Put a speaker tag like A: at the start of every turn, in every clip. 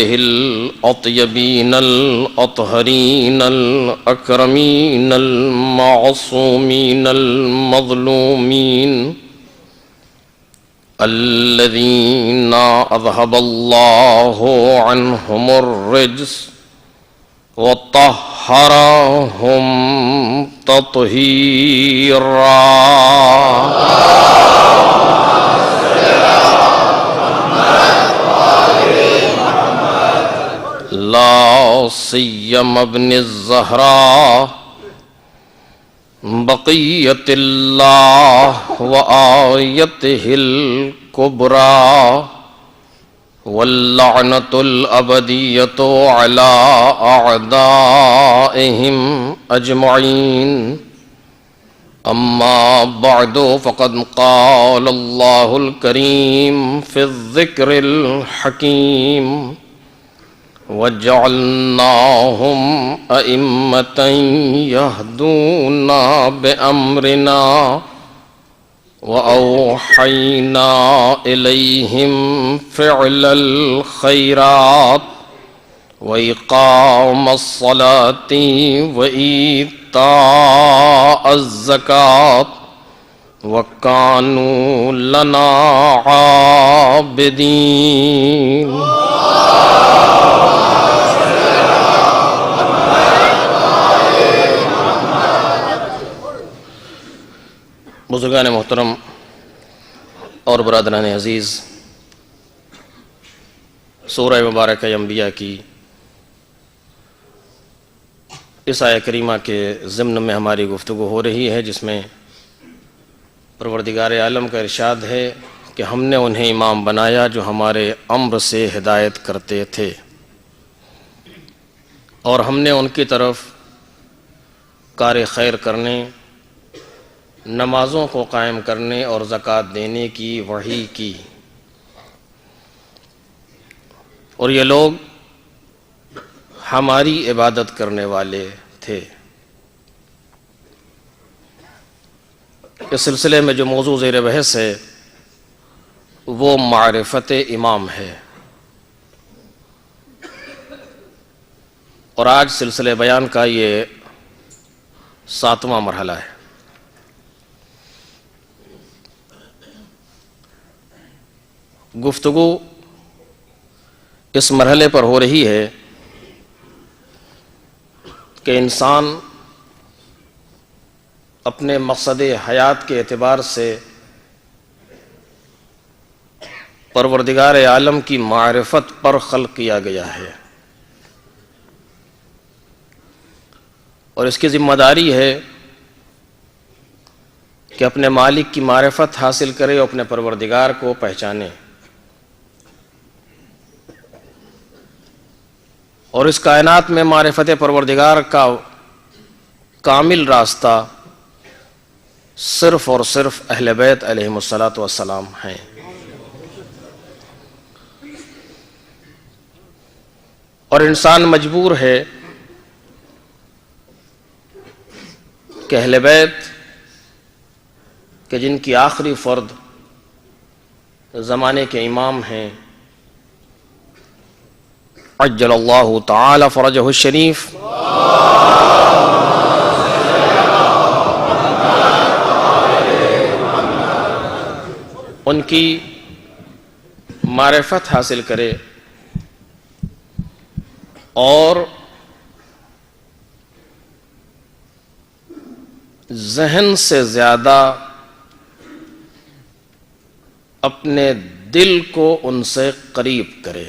A: وآله الأطيبين الأطهرين الأكرمين المعصومين المظلومين الذين أذهب الله عنهم الرجس وطهرهم تطهيرا. لا سيما ابن الزهراء بقية الله وآيته الكبرى واللعنة الأبدية على أعدائهم أجمعين. أما بعد فقد قال الله الكريم في الذكر الحكيم وَجَعَلْنَاهُمْ أَئِمَّةً يَهْدُونَ بِأَمْرِنَا وَأَوْحَيْنَا إِلَيْهِمْ فِعْلَ الْخَيْرَاتِ وَإِقَامَ الصَّلَاةِ وَإِيتَاءَ الزَّكَاةِ وَكَانُوا لَنَا عَابِدِينَ. بزرگان محترم اور برادران عزیز، سورہ مبارکہ انبیاء کی اس آیہ کریمہ کے ضمن میں ہماری گفتگو ہو رہی ہے، جس میں پروردگار عالم کا ارشاد ہے کہ ہم نے انہیں امام بنایا جو ہمارے امر سے ہدایت کرتے تھے، اور ہم نے ان کی طرف کار خیر کرنے، نمازوں کو قائم کرنے اور زکوٰۃ دینے کی وحی کی، اور یہ لوگ ہماری عبادت کرنے والے تھے۔ اس سلسلے میں جو موضوع زیر بحث ہے وہ معرفت امام ہے، اور آج سلسلے بیان کا یہ 7واں مرحلہ ہے۔ گفتگو اس مرحلے پر ہو رہی ہے کہ انسان اپنے مقصد حیات کے اعتبار سے پروردگار عالم کی معرفت پر خلق کیا گیا ہے، اور اس کی ذمہ داری ہے کہ اپنے مالک کی معرفت حاصل کرے اور اپنے پروردگار کو پہچانے، اور اس کائنات میں معرفت پروردگار کا کامل راستہ صرف اور صرف اہل بیت علیہم الصلاۃ والسلام ہیں۔ اور انسان مجبور ہے کہ اہل بیت کہ جن کی آخری فرد زمانے کے امام ہیں عجل اللہ تعالی فرجہ الشریف، ان کی معرفت حاصل کرے اور ذہن سے زیادہ اپنے دل کو ان سے قریب کرے۔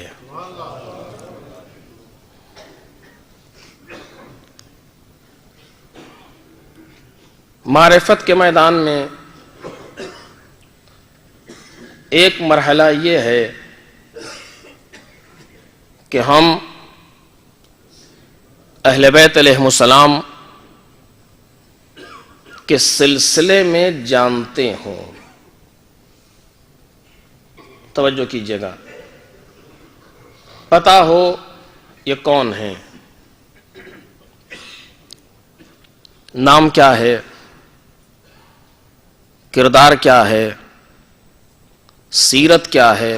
A: معرفت کے میدان میں ایک مرحلہ یہ ہے کہ ہم اہل بیت علیہم السلام کے سلسلے میں جانتے ہوں۔ توجہ کیجیے گا، پتہ ہو یہ کون ہیں، نام کیا ہے، کردار کیا ہے، سیرت کیا ہے،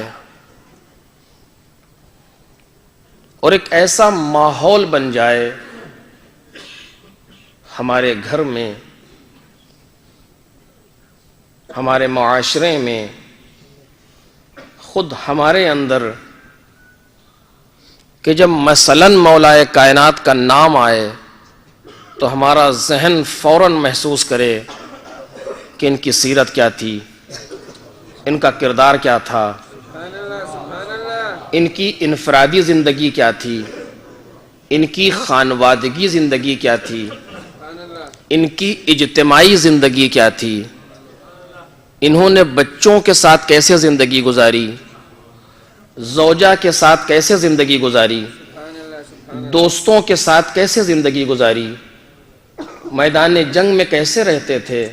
A: اور ایک ایسا ماحول بن جائے ہمارے گھر میں، ہمارے معاشرے میں، خود ہمارے اندر، کہ جب مثلاً مولا کائنات کا نام آئے تو ہمارا ذہن فوراً محسوس کرے کہ ان کی سیرت کیا تھی، ان کا کردار کیا تھا، ان کی انفرادی زندگی کیا تھی، ان کی خانوادگی زندگی کیا تھی، ان کی اجتماعی زندگی کیا تھی، انہوں نے بچوں کے ساتھ کیسے زندگی گزاری، زوجہ کے ساتھ کیسے زندگی گزاری، دوستوں کے ساتھ کیسے زندگی گزاری، میدان جنگ میں کیسے رہتے تھے،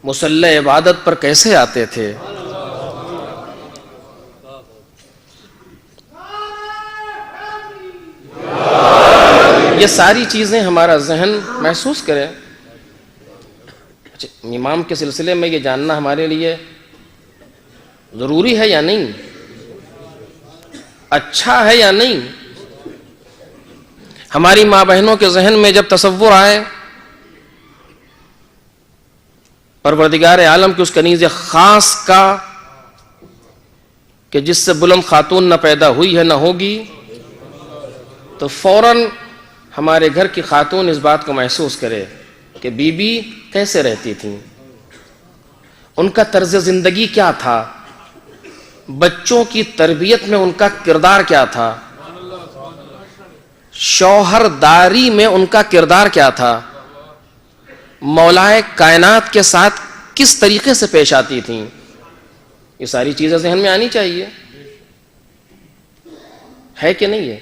A: مصلی عبادت پر کیسے آتے تھے۔ یہ ساری چیزیں ہمارا ذہن محسوس کرے۔ امام کے سلسلے میں یہ جاننا ہمارے لیے ضروری ہے یا نہیں، اچھا ہے یا نہیں۔ ہماری ماں بہنوں کے ذہن میں جب تصور آئے پروردگار عالم کی اس کنیز خاص کا کہ جس سے بلند خاتون نہ پیدا ہوئی ہے نہ ہوگی، تو فوراً ہمارے گھر کی خاتون اس بات کو محسوس کرے کہ بی بی کیسے رہتی تھیں، ان کا طرز زندگی کیا تھا، بچوں کی تربیت میں ان کا کردار کیا تھا، شوہر داری میں ان کا کردار کیا تھا، مولائے کائنات کے ساتھ کس طریقے سے پیش آتی تھیں۔ یہ ساری چیزیں ذہن میں آنی چاہیے، ہے کہ نہیں ہے؟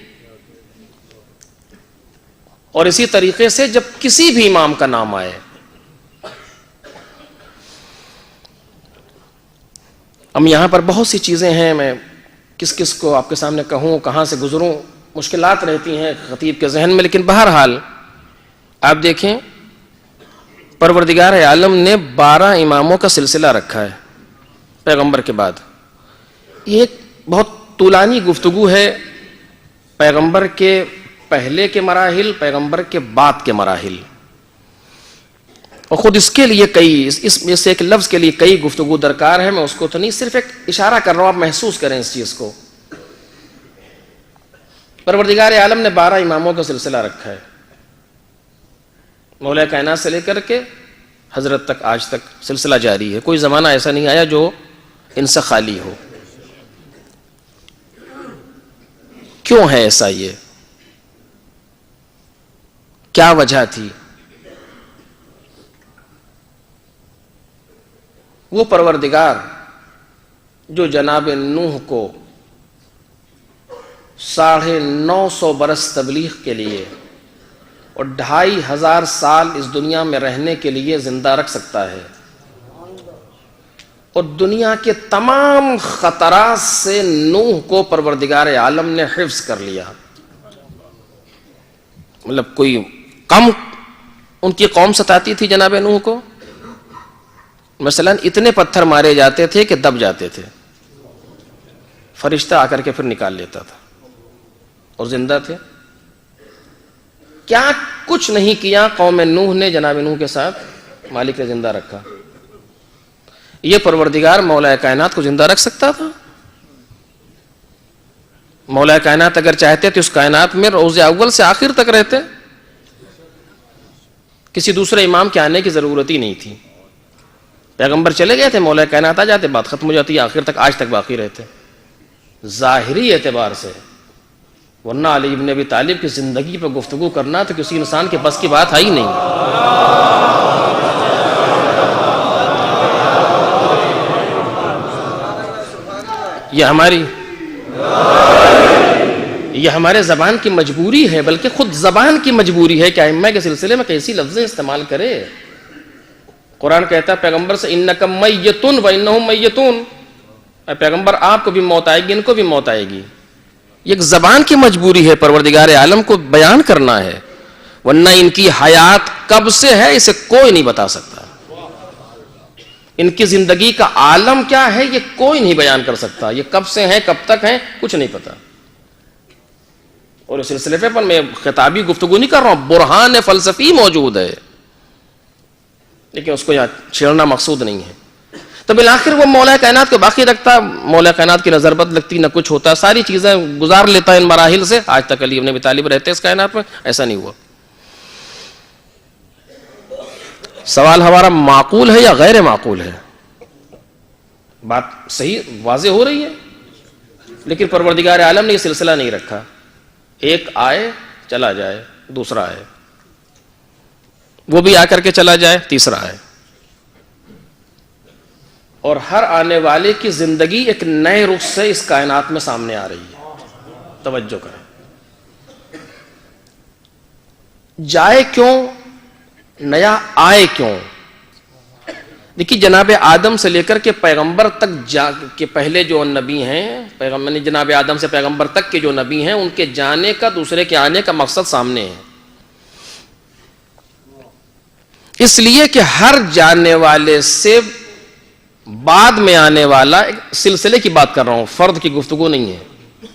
A: اور اسی طریقے سے جب کسی بھی امام کا نام آئے، اب یہاں پر بہت سی چیزیں ہیں، میں کس کس کو آپ کے سامنے کہوں، کہاں سے گزروں، مشکلات رہتی ہیں خطیب کے ذہن میں، لیکن بہرحال آپ دیکھیں پروردگار عالم نے 12 اماموں کا سلسلہ رکھا ہے پیغمبر کے بعد۔ یہ ایک بہت طولانی گفتگو ہے، پیغمبر کے پہلے کے مراحل، پیغمبر کے بعد کے مراحل، اور خود اس کے لیے اس میں سے ایک لفظ کے لیے کئی گفتگو درکار ہے۔ میں اس کو تو نہیں، صرف ایک اشارہ کر رہا ہوں، آپ محسوس کریں اس چیز کو۔ پروردگار عالم نے 12 اماموں کا سلسلہ رکھا ہے، مولا کائنات سے لے کر کے حضرت تک، آج تک سلسلہ جاری ہے، کوئی زمانہ ایسا نہیں آیا جو ان سے خالی ہو۔ کیوں ہے ایسا؟ یہ کیا وجہ تھی؟ وہ پروردگار جو جناب نوح کو 950 برس تبلیغ کے لیے اور 2500 سال اس دنیا میں رہنے کے لیے زندہ رکھ سکتا ہے، اور دنیا کے تمام خطرات سے نوح کو پروردگار عالم نے حفظ کر لیا۔ مطلب کوئی کم ان کی قوم ستاتی تھی جناب نوح کو؟ مثلا اتنے پتھر مارے جاتے تھے کہ دب جاتے تھے، فرشتہ آ کر کے پھر نکال لیتا تھا، اور زندہ تھے۔ کیا کچھ نہیں کیا قوم نوح نے جناب نوح کے ساتھ، مالک نے زندہ رکھا۔ یہ پروردگار مولا کائنات کو زندہ رکھ سکتا تھا؟ مولا کائنات اگر چاہتے تو اس کائنات میں روز اول سے آخر تک رہتے، کسی دوسرے امام کے آنے کی ضرورت ہی نہیں تھی۔ پیغمبر چلے گئے تھے، مولا کائنات آ جاتے، بات ختم ہو جاتی، آخر تک آج تک باقی رہتے ظاہری اعتبار سے۔ ورنہ علی ابن ابی طالب کی زندگی پہ گفتگو کرنا تو کسی انسان کے بس کی بات ہے ہی نہیں۔ یہ ہمارے زبان کی مجبوری ہے، بلکہ خود زبان کی مجبوری ہے کہ ائمہ کے سلسلے میں کیسی لفظیں استعمال کرے۔ قرآن کہتا ہے پیغمبر سے انک میت و انہم میتون، اے پیغمبر آپ کو بھی موت آئے گی، ان کو بھی موت آئے گی۔ یہ ایک زبان کی مجبوری ہے، پروردگار عالم کو بیان کرنا ہے، ورنہ ان کی حیات کب سے ہے اسے کوئی نہیں بتا سکتا، ان کی زندگی کا عالم کیا ہے یہ کوئی نہیں بیان کر سکتا، یہ کب سے ہیں کب تک ہیں کچھ نہیں پتا۔ اور اس سلسلے پر میں خطابی گفتگو نہیں کر رہا ہوں، برہان فلسفی موجود ہے، لیکن اس کو یہاں چھیڑنا مقصود نہیں ہے. تو بالآخر وہ مولا کائنات کو باقی رکھتا، مولا کائنات کی نظر بد لگتی، نہ کچھ ہوتا، ساری چیزیں گزار لیتا ان مراحل سے. آج تک علی ابن ابی طالب رہتے اس کائنات میں، ایسا نہیں ہوا. سوال ہمارا معقول ہے یا غیر معقول ہے؟ بات صحیح واضح ہو رہی ہے. لیکن پروردگار عالم نے یہ سلسلہ نہیں رکھا، ایک آئے چلا جائے، دوسرا آئے، وہ بھی آ کر کے چلا جائے، تیسرا آئے، اور ہر آنے والے کی زندگی ایک نئے رخ سے اس کائنات میں سامنے آ رہی ہے. توجہ کریں، جائے کیوں، نیا آئے کیوں؟ دیکھیے جناب آدم سے لے کر کے پیغمبر تک کے پہلے جو نبی ہیں، پیغمبر جناب آدم سے پیغمبر تک کے جو نبی ہیں، ان کے جانے کا، دوسرے کے آنے کا مقصد سامنے ہے. اس لیے کہ ہر جانے والے سے بعد میں آنے والا، ایک سلسلے کی بات کر رہا ہوں، فرد کی گفتگو نہیں ہے،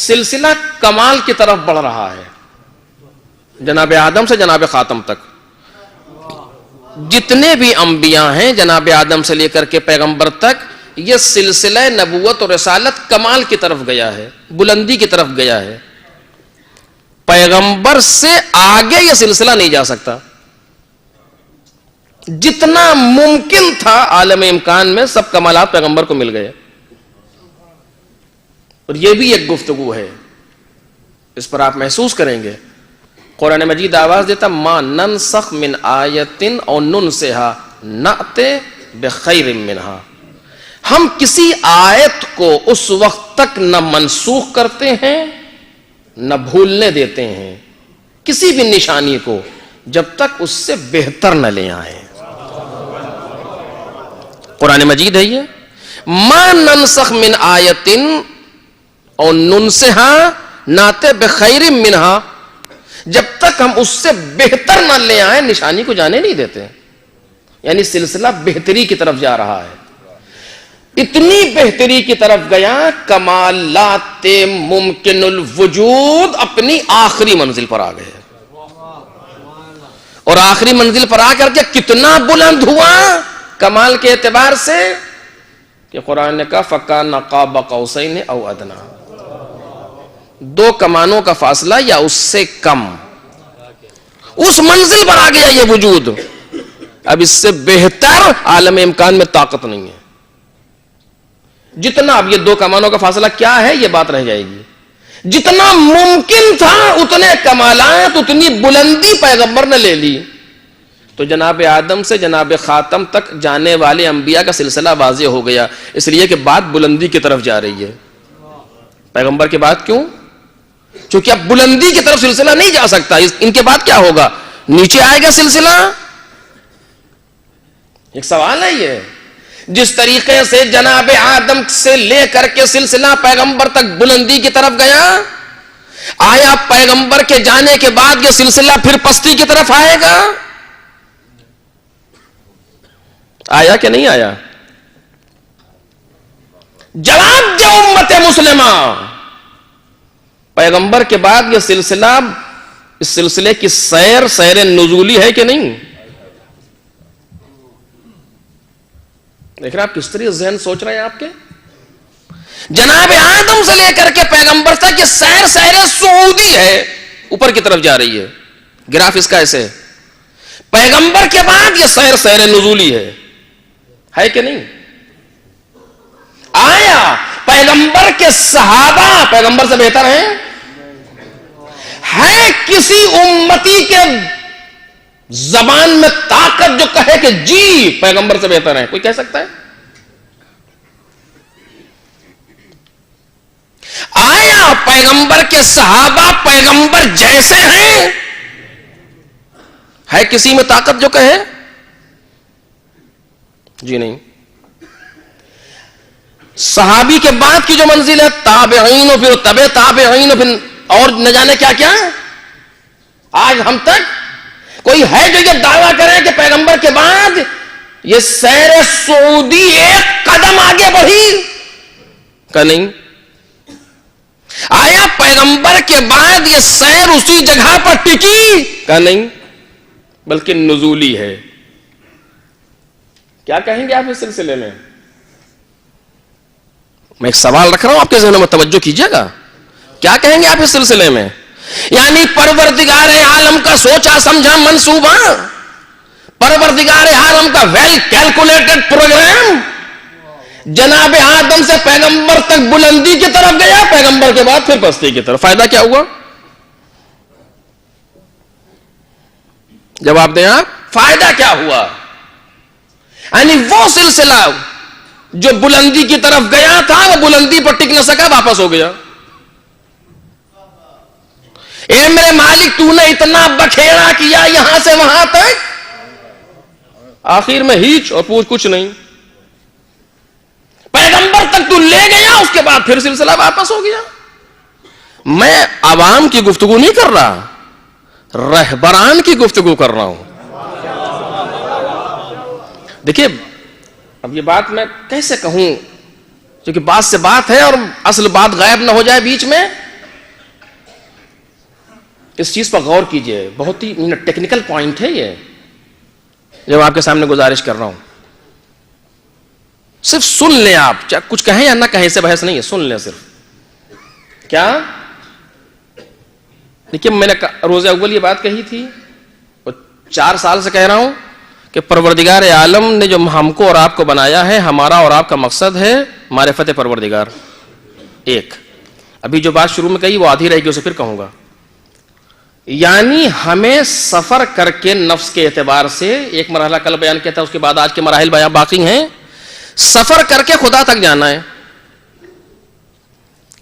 A: سلسلہ کمال کی طرف بڑھ رہا ہے. جناب آدم سے جناب خاتم تک جتنے بھی انبیاء ہیں، جناب آدم سے لے کر کے پیغمبر تک، یہ سلسلہ نبوت اور رسالت کمال کی طرف گیا ہے، بلندی کی طرف گیا ہے. پیغمبر سے آگے یہ سلسلہ نہیں جا سکتا. جتنا ممکن تھا عالم امکان میں سب کمالات پیغمبر کو مل گئے. اور یہ بھی ایک گفتگو ہے، اس پر آپ محسوس کریں گے. قرآن مجید آواز دیتا، ما ننسخ من آیت او ننسها نأت بخیر منہا. ہم کسی آیت کو اس وقت تک نہ منسوخ کرتے ہیں نہ بھولنے دیتے ہیں، کسی بھی نشانی کو، جب تک اس سے بہتر نہ لے آئیں. قرآن مجید ہے یہ، ما ننسخ من آیت او ننسها نأت بخیر منہا، جب تک ہم اس سے بہتر نہ لے آئیں نشانی کو جانے نہیں دیتے. یعنی سلسلہ بہتری کی طرف جا رہا ہے. اتنی بہتری کی طرف گیا، کمالات ممکن الوجود اپنی آخری منزل پر آ گئے، اور آخری منزل پر آ کر کے کتنا بلند ہوا کمال کے اعتبار سے کہ قرآن نے کہا فَكَانَ قَابَ قَوْسَيْنِ أَوْ أَدْنَىٰ، دو کمانوں کا فاصلہ یا اس سے کم، اس منزل پر آ گیا یہ وجود. اب اس سے بہتر عالم امکان میں طاقت نہیں ہے. جتنا اب یہ دو کمانوں کا فاصلہ کیا ہے یہ بات رہ جائے گی. جتنا ممکن تھا اتنے کمالات، اتنی بلندی پیغمبر نے لے لی. تو جناب آدم سے جناب خاتم تک جانے والے انبیاء کا سلسلہ واضح ہو گیا، اس لیے کہ بات بلندی کی طرف جا رہی ہے. پیغمبر کے بعد کیوں؟ چونکہ اب بلندی کی طرف سلسلہ نہیں جا سکتا. ان کے بعد کیا ہوگا؟ نیچے آئے گا سلسلہ. ایک سوال ہے یہ، جس طریقے سے جناب آدم سے لے کر کے سلسلہ پیغمبر تک بلندی کی طرف گیا، آیا پیغمبر کے جانے کے بعد یہ سلسلہ پھر پستی کی طرف آئے گا؟ آیا کہ نہیں آیا؟ جواب دے امت مسلمہ، پیغمبر کے بعد یہ سلسلہ، اس سلسلے کی سیر نزولی ہے کہ نہیں؟ دیکھ رہے آپ کس طرح ذہن سوچ رہے ہیں آپ کے. جناب آدم سے لے کر کے پیغمبر تک یہ سیر صعودی ہے، اوپر کی طرف جا رہی ہے. گراف اس کا ایسے ہے. پیغمبر کے بعد یہ سیر نزولی ہے کہ نہیں؟ آیا پیغمبر کے صحابہ پیغمبر سے بہتر ہیں؟ ہے کسی امتی کے زبان میں طاقت جو کہے کہ جی پیغمبر سے بہتر ہیں؟ کوئی کہہ سکتا ہے؟ آیا پیغمبر کے صحابہ پیغمبر جیسے ہیں؟ ہے کسی میں طاقت جو کہے؟ جی نہیں. صحابی کے بعد کی جو منزل ہے تابعین و پھر تبع تابعین و پھر اور نہ جانے کیا کیا، آج ہم تک کوئی ہے جو یہ دعویٰ کرے کہ پیغمبر کے بعد یہ سیر صعودی ایک قدم آگے بڑھی؟ کہ نہیں. آیا پیغمبر کے بعد یہ سیر اسی جگہ پر ٹکی؟ کہا نہیں، بلکہ نزولی ہے۔ کیا کہیں گے آپ اس سلسلے میں؟ میں ایک سوال رکھ رہا ہوں، آپ کے ذہنوں میں توجہ کیجیے گا، کیا کہیں گے آپ اس سلسلے میں؟ یعنی پروردگار عالم کا سوچا سمجھا منصوبہ، پروردگار عالم کا ویل کیلکولیٹڈ پروگرام جناب آدم سے پیغمبر تک بلندی کی طرف گیا، پیغمبر کے بعد پھر پستی کی طرف۔ فائدہ کیا ہوا؟ جواب دیں آپ، فائدہ کیا ہوا؟ یعنی وہ سلسلہ جو بلندی کی طرف گیا تھا وہ بلندی پر ٹک نہ سکا، واپس ہو گیا۔ اے میرے مالک، تو نے اتنا بکھیڑا کیا یہاں سے وہاں تک، آخر میں ہیچ اور پوچھ کچھ نہیں، پیغمبر تک تو لے گیا، اس کے بعد پھر سلسلہ واپس ہو گیا۔ میں عوام کی گفتگو نہیں کر رہا، رہبران کی گفتگو کر رہا ہوں۔ دیکھیے اب یہ بات میں کیسے کہوں، کیونکہ بات سے بات ہے اور اصل بات غائب نہ ہو جائے بیچ میں۔ اس چیز پر غور کیجئے، بہت ہی ٹیکنیکل پوائنٹ ہے یہ جو آپ کے سامنے گزارش کر رہا ہوں۔ صرف سن لیں آپ، چاہے کچھ کہیں یا نہ کہیں، سے بحث نہیں ہے، سن لیں صرف۔ کیا دیکھیے، میں نے روز اول یہ بات کہی تھی اور 4 سال سے کہہ رہا ہوں کہ پروردگار عالم نے جو ہم کو اور آپ کو بنایا ہے، ہمارا اور آپ کا مقصد ہے معرفت پروردگار۔ ایک ابھی جو بات شروع میں کہی وہ آدھی رہے گی، اسے پھر کہوں گا۔ یعنی ہمیں سفر کر کے نفس کے اعتبار سے، ایک مرحلہ کل بیان کیا تھا، اس کے بعد آج کے مراحل بیان باقی ہیں، سفر کر کے خدا تک جانا ہے۔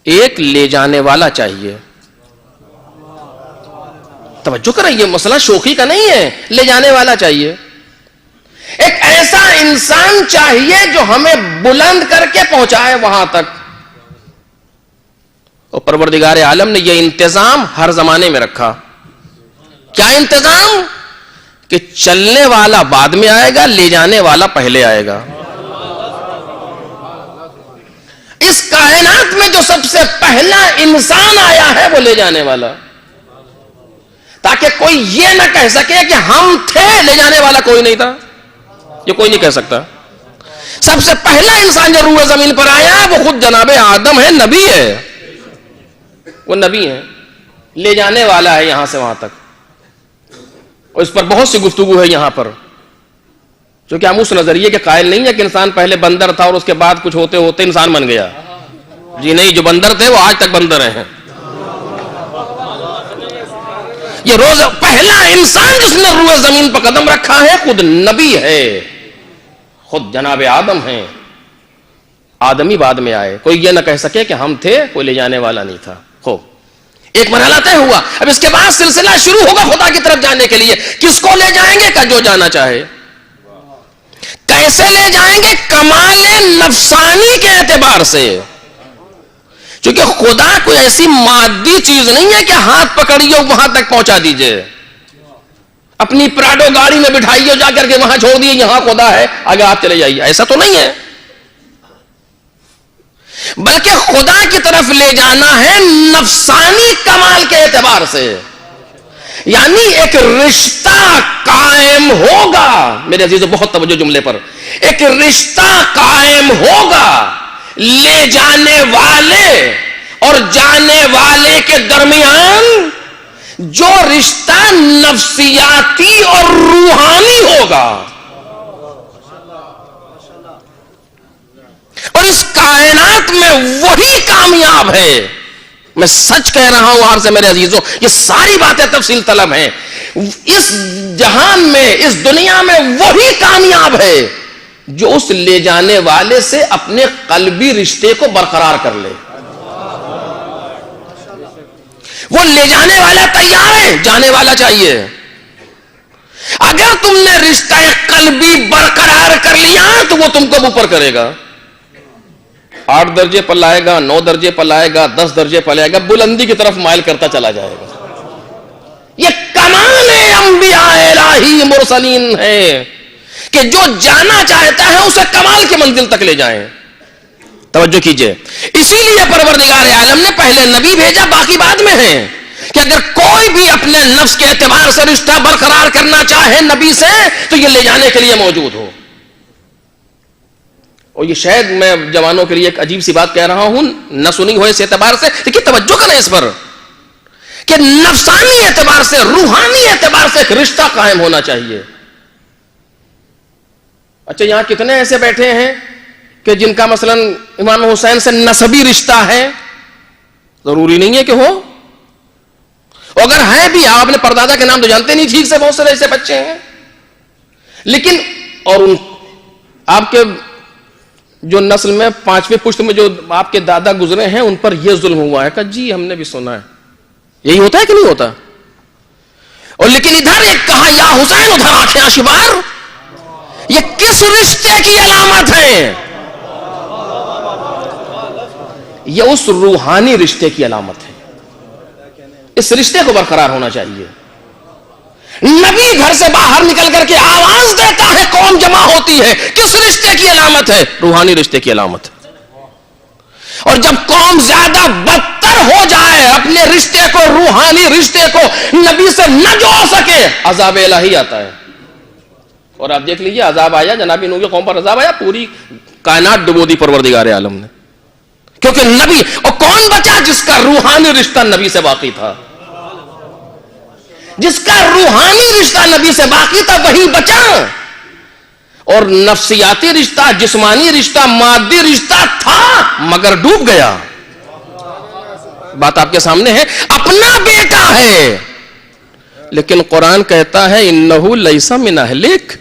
A: ایک لے جانے والا چاہیے، توجہ کریں، یہ مسئلہ شوخی کا نہیں ہے، لے جانے والا چاہیے۔ ایک ایسا انسان چاہیے جو ہمیں بلند کر کے پہنچائے وہاں تک، اور پروردگار عالم نے یہ انتظام ہر زمانے میں رکھا۔ کیا انتظام؟ کہ چلنے والا بعد میں آئے گا، لے جانے والا پہلے آئے گا۔ اس کائنات میں جو سب سے پہلا انسان آیا ہے وہ لے جانے والا، تاکہ کوئی یہ نہ کہہ سکے کہ ہم تھے، لے جانے والا کوئی نہیں تھا، یہ کوئی نہیں کہہ سکتا۔ سب سے پہلا انسان جو روح زمین پر آیا وہ خود جناب آدم ہے، نبی ہے، وہ نبی ہے، لے جانے والا ہے یہاں سے وہاں تک۔ اور اس پر بہت سی گفتگو ہے یہاں پر، کیونکہ ہم اس نظریے کے قائل نہیں ہے کہ انسان پہلے بندر تھا اور اس کے بعد کچھ ہوتے ہوتے انسان بن گیا۔ جی نہیں، جو بندر تھے وہ آج تک بندر ہیں۔ یہ روز پہلا انسان جس نے روح زمین پر قدم رکھا ہے خود نبی ہے، خود جناب آدم ہیں۔ آدمی بعد میں آئے، کوئی یہ نہ کہہ سکے کہ ہم تھے، کوئی لے جانے والا نہیں تھا۔ خوب، ایک مرحلہ طے ہوا، اب اس کے بعد سلسلہ شروع ہوگا خدا کی طرف جانے کے لیے۔ کس کو لے جائیں گے؟ کہ جو جانا چاہے۔ کیسے لے جائیں گے؟ کمال نفسانی کے اعتبار سے، کیونکہ خدا کوئی ایسی مادی چیز نہیں ہے کہ ہاتھ پکڑیے وہاں تک پہنچا دیجئے، اپنی پراڈو گاڑی میں بٹھائیے جا کر کے وہاں چھوڑ دیے، یہاں خدا ہے آگے آپ چلے جائیے، ایسا تو نہیں ہے۔ بلکہ خدا کی طرف لے جانا ہے نفسانی کمال کے اعتبار سے، یعنی ایک رشتہ قائم ہوگا۔ میرے عزیزو بہت توجہ جملے پر، ایک رشتہ قائم ہوگا لے جانے والے اور جانے والے کے درمیان، جو رشتہ نفسیاتی اور روحانی ہوگا۔ اور اس کائنات میں وہی کامیاب ہے، میں سچ کہہ رہا ہوں آپ سے میرے عزیزوں، یہ ساری باتیں تفصیل طلب ہیں، اس جہان میں، اس دنیا میں وہی کامیاب ہے جو اس لے جانے والے سے اپنے قلبی رشتے کو برقرار کر لے۔ وہ لے جانے والا تیار ہے، جانے والا چاہیے۔ اگر تم نے رشتہ قلبی برقرار کر لیا تو وہ تم کو اوپر کرے گا، 8 درجے پر لائے گا، 9 درجے پر لائے گا، 10 درجے پر لائے گا، بلندی کی طرف مائل کرتا چلا جائے گا۔ یہ کمال انبیاء الہی مرسلین ہے کہ جو جانا چاہتا ہے اسے کمال کی منزل تک لے جائیں۔ توجہ کیجئے. اسی لیے پروردگار عالم نے پہلے نبی بھیجا، باقی بعد میں ہیں، کہ اگر کوئی بھی اپنے نفس کے اعتبار سے رشتہ برقرار کرنا چاہے نبی سے تو یہ لے جانے کے لیے موجود ہو. اور یہ شاید میں جوانوں کے لیے ایک عجیب سی بات کہہ رہا ہوں، نہ سنی ہو اس اعتبار سے، لیکن توجہ کریں اس پر کہ نفسانی اعتبار سے، روحانی اعتبار سے ایک رشتہ قائم ہونا چاہیے. اچھا، یہاں کتنے ایسے بیٹھے ہیں کہ جن کا مثلا امام حسین سے نسبی رشتہ ہے؟ ضروری نہیں ہے کہ ہو، اگر ہے بھی، آپ اپنے پردادا کے نام تو جانتے نہیں ٹھیک سے، بہت سے ایسے بچے ہیں. لیکن اور ان آپ کے جو نسل میں 5ویں پشت میں جو آپ کے دادا گزرے ہیں ان پر یہ ظلم ہوا ہے، کہ جی ہم نے بھی سنا ہے. یہی ہوتا ہے کہ نہیں ہوتا؟ اور لیکن ادھر ایک کہا یا حسین، ادھر آنکھیں آشیبار. یہ کس رشتے کی علامت ہے؟ یہ اس روحانی رشتے کی علامت ہے. اس رشتے کو برقرار ہونا چاہیے. نبی گھر سے باہر نکل کر کے آواز دیتا ہے، قوم جمع ہوتی ہے، کس رشتے کی علامت ہے؟ روحانی رشتے کی علامت. اور جب قوم زیادہ بدتر ہو جائے، اپنے رشتے کو، روحانی رشتے کو نبی سے نہ جوڑ سکے، عذاب الہی آتا ہے. اور آپ دیکھ لیجیے عذاب آیا، جناب نوح کی قوم پر عذاب آیا، پوری کائنات ڈبو دی پروردگار عالم نے. کیونکہ نبی، اور کون بچا؟ جس کا روحانی رشتہ نبی سے باقی تھا. جس کا روحانی رشتہ نبی سے باقی تھا وہی بچا. اور نفسیاتی رشتہ، جسمانی رشتہ، مادی رشتہ تھا مگر ڈوب گیا. بات آپ کے سامنے ہے. اپنا بیٹا ہے لیکن قرآن کہتا ہے انہو لیس من اہلک.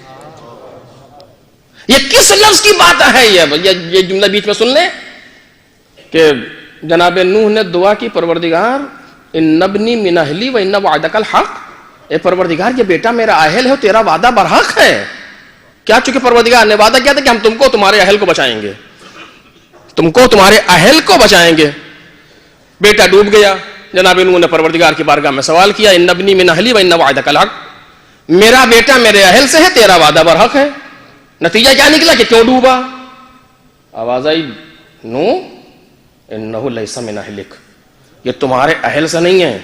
A: یہ کس لفظ کی بات ہے؟ یہ جملہ بیچ میں سن لیں کہ جناب نوح نے دعا کی، پروردگار ان ابنی من اہلی و ان وعدک الحق. اے پروردگار یہ بیٹا میرا اہل ہے، تیرا وعدہ برحق ہے. کیا؟ چونکہ پروردگار نے وعدہ کیا تھا کہ ہم تم کو تمہارے اہل کو بچائیں گے، تم کو تمہارے اہل کو بچائیں گے. بیٹا ڈوب گیا. جناب نوح نے پروردگار کی بارگاہ میں سوال کیا، ان ابنی من اہلی و ان وعدک الحق. میرا بیٹا میرے اہل سے ہے، تیرا وعدہ برحق ہے. نتیجہ کیا نکلا کہ کیوں ڈوبا؟ آواز آئی نوح انہو لیس من اہلک، یہ تمہارے اہل سے نہیں ہے.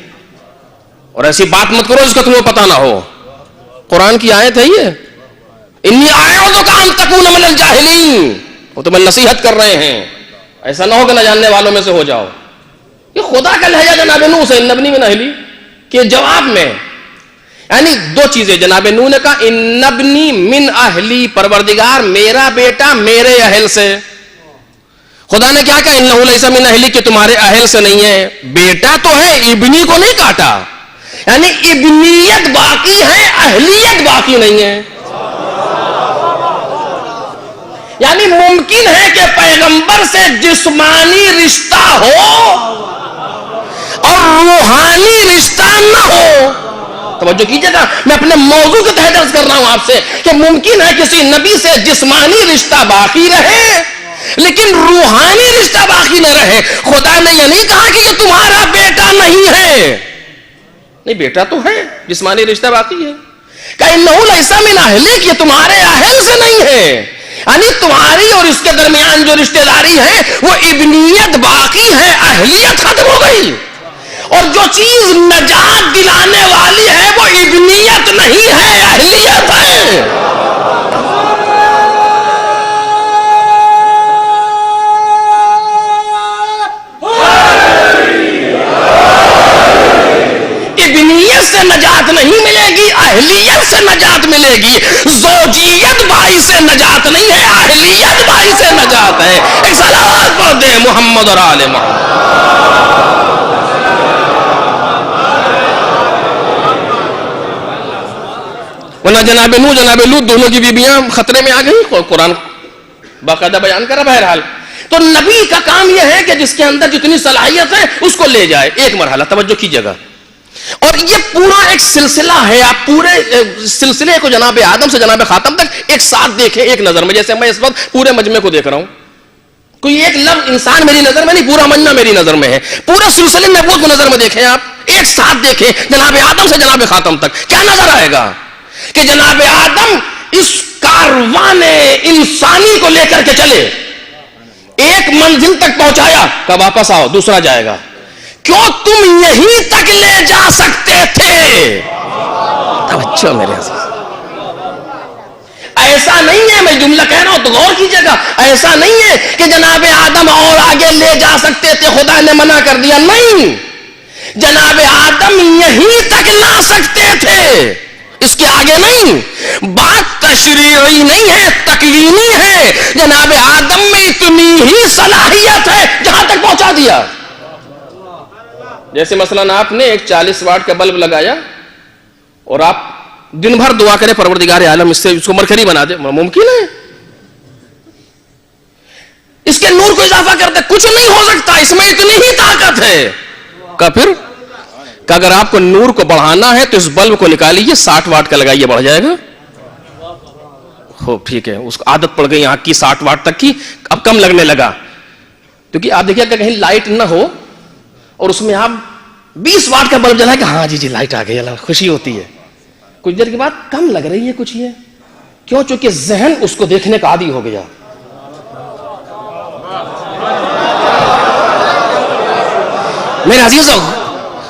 A: اور ایسی بات مت کرو جس کا تمہیں پتہ نہ ہو. قرآن کی آیت ہے یہ. انی اعوذک ان تکون من الجاہلین. وہ تمہیں نصیحت کر رہے ہیں، ایسا نہ ہو کہ نہ جاننے والوں میں سے ہو جاؤ. یہ خدا کا لہجہ جناب نوح سے ان ابنی من اہلی کے جواب میں. یعنی دو چیزیں جناب نوح نے کہا، ان ابنی من اہلی، پروردگار میرا بیٹا میرے اہل سے. خدا نے کیا کہا؟ انہو لیس من اہلی، کہ تمہارے اہل سے نہیں ہے. بیٹا تو ہے، ابنی کو نہیں کاٹا. یعنی ابنیت باقی ہے، اہلیت باقی نہیں ہے. یعنی ممکن ہے کہ پیغمبر سے جسمانی رشتہ ہو اور روحانی رشتہ نہ ہو. توجہ کیجئے گا، میں اپنے موضوع کے تحت عرض کر رہا ہوں آپ سے کہ ممکن ہے کسی نبی سے جسمانی رشتہ باقی رہے لیکن روحانی رشتہ باقی نہ رہے. خدا نے یہ نہیں کہا کہ یہ تمہارا بیٹا نہیں ہے. نہیں، بیٹا تو ہے، جسمانی رشتہ باقی ہے. کہ انہو لیس من اہلک، یہ تمہارے اہل سے نہیں ہے. یعنی تمہاری اور اس کے درمیان جو رشتہ داری ہے وہ ابنیت باقی ہے، اہلیت ختم ہو گئی. اور جو چیز نجات دلانے والی ہے وہ ابنیت نہیں ہے، اہلیت ہے. ابنیت سے نجات نہیں ملے گی، اہلیت سے نجات ملے گی. زوجیت باعث سے نجات نہیں ہے، اہلیت باعث سے نجات ہے. ایک صلوات پڑھ دیں محمد اور آل محمد. ورنہ جناب نوح جناب لوط دونوں کی بیویاں خطرے میں آ گئی. قرآن باقاعدہ بیان کرا. بہرحال تو نبی کا کام یہ ہے کہ جس کے اندر جتنی صلاحیت ہے اس کو لے جائے. ایک مرحلہ توجہ کیجیے گا. اور یہ پورا ایک سلسلہ ہے. آپ پورے سلسلے کو جناب آدم سے جناب خاتم تک ایک ساتھ دیکھیں ایک نظر میں. جیسے میں اس وقت پورے مجمع کو دیکھ رہا ہوں، کوئی ایک لفظ انسان میری نظر میں نہیں، پورا مجمع میری نظر میں ہے. پورے سلسلے نبوت کو نظر میں دیکھیں، آپ ایک ساتھ دیکھیں جناب آدم سے جناب خاتم تک. کیا نظر آئے گا کہ جناب آدم اس کاروان انسانی کو لے کر کے چلے. ایک منزل تک پہنچایا کہ واپس آؤ دوسرا جائے گا. کیوں تم یہیں تک لے جا سکتے تھے. توجہ میرے عزیز, ایسا نہیں ہے, میں جملہ کہہ رہا ہوں تو غور کیجئے گا, ایسا نہیں ہے کہ جناب آدم اور آگے لے جا سکتے تھے, خدا نے منع کر دیا. نہیں, جناب آدم یہیں تک لا سکتے تھے, اس کے آگے نہیں. بات تشریعی نہیں ہے, تکوینی ہے. جناب آدم میں اتنی ہی صلاحیت ہے جہاں تک پہنچا دیا. جیسے مثلاً آپ نے ایک 40 واٹ کا بلب لگایا اور آپ دن بھر دعا کریں پروردگار عالم اس کو مرکری بنا دے, ممکن ہے؟ اس کے نور کو اضافہ کر دے, کچھ نہیں ہو سکتا, اس میں اتنی ہی طاقت ہے. کہ پھر کہ اگر آپ کو نور کو بڑھانا ہے تو اس بلب کو نکالیے, 60 واٹ کا لگائیے, بڑھ جائے گا. خوب ٹھیک ہے, اس کو عادت پڑ گئی آنکھ کی 60 واٹ تک کی, اب کم لگنے لگا. کیونکہ آپ دیکھیے کہ کہیں لائٹ نہ ہو اور اس میں آپ 20 واٹ کا بلب جلائے کہ ہاں جی لائٹ آ گئی, خوشی ہوتی ہے. کچھ دیر کے بعد کم لگ رہی ہے کچھ, یہ کیوں؟ چونکہ ذہن اس کو دیکھنے کا عادی ہو گیا. میرے عزیزو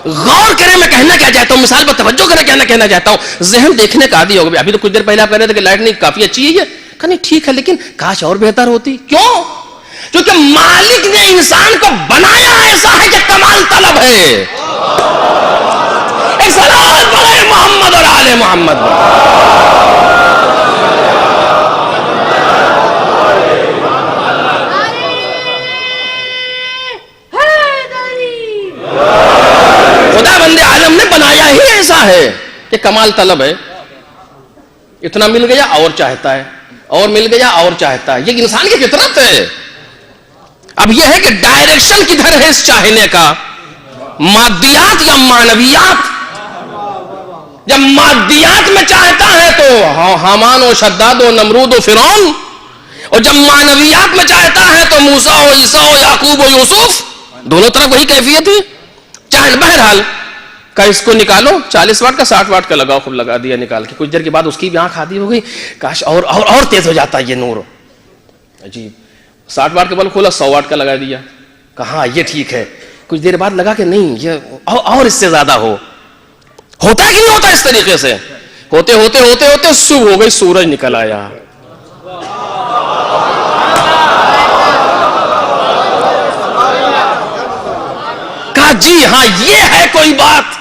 A: غور کریں میں کہنا کیا چاہتا ہوں, مثال پر توجہ کریں کہنا چاہتا ہوں. ذہن دیکھنے کا عادی ہو گیا. ابھی تو کچھ دیر پہلے آپ کہہ رہے تھے کہ لائٹ نہیں کافی اچھی ہے, یہ کہ نہیں ٹھیک ہے لیکن کاش اور بہتر ہوتی. کیوں؟ کیونکہ مالک نے انسان کو بنایا ایسا ہے کہ کمال طلب ہے. ایک صلوات پڑھیں محمد اور آل محمد. خدا بندے عالم نے بنایا ہی ایسا ہے کہ کمال طلب ہے. اتنا مل گیا اور چاہتا ہے, اور مل گیا اور چاہتا ہے. یہ انسان کی فطرت ہے. اب یہ ہے کہ ڈائریکشن کدھر ہے اس چاہنے کا, مادیات یا معنویات. جب مادیات میں چاہتا ہے تو حامان و شداد و نمرود و فرعون, اور جب معنویات میں چاہتا ہے تو موسیٰ و عیسیٰ و یعقوب و یوسف, دونوں طرف وہی کیفیت ہے. چاہے بہرحال کہ اس کو نکالو, 40 واٹ کا 60 واٹ کا لگاؤ, خوب لگا دیا نکال کے. کچھ دیر کے بعد اس کی بھی آنکھ آدھی ہو گئی, کاش اور تیز ہو جاتا یہ نور. عجیب, 60 واٹ کا بلب کھولا, 100 واٹ کا لگا دیا, کہاں یہ ٹھیک ہے. کچھ دیر بعد لگا کہ نہیں یہ اور اس سے زیادہ ہوتا ہے کہ نہیں ہوتا. اس طریقے سے ہوتے ہوتے ہوتے ہوتے صبح ہو گئی, سورج نکل آیا. کہا جی ہاں یہ ہے کوئی بات.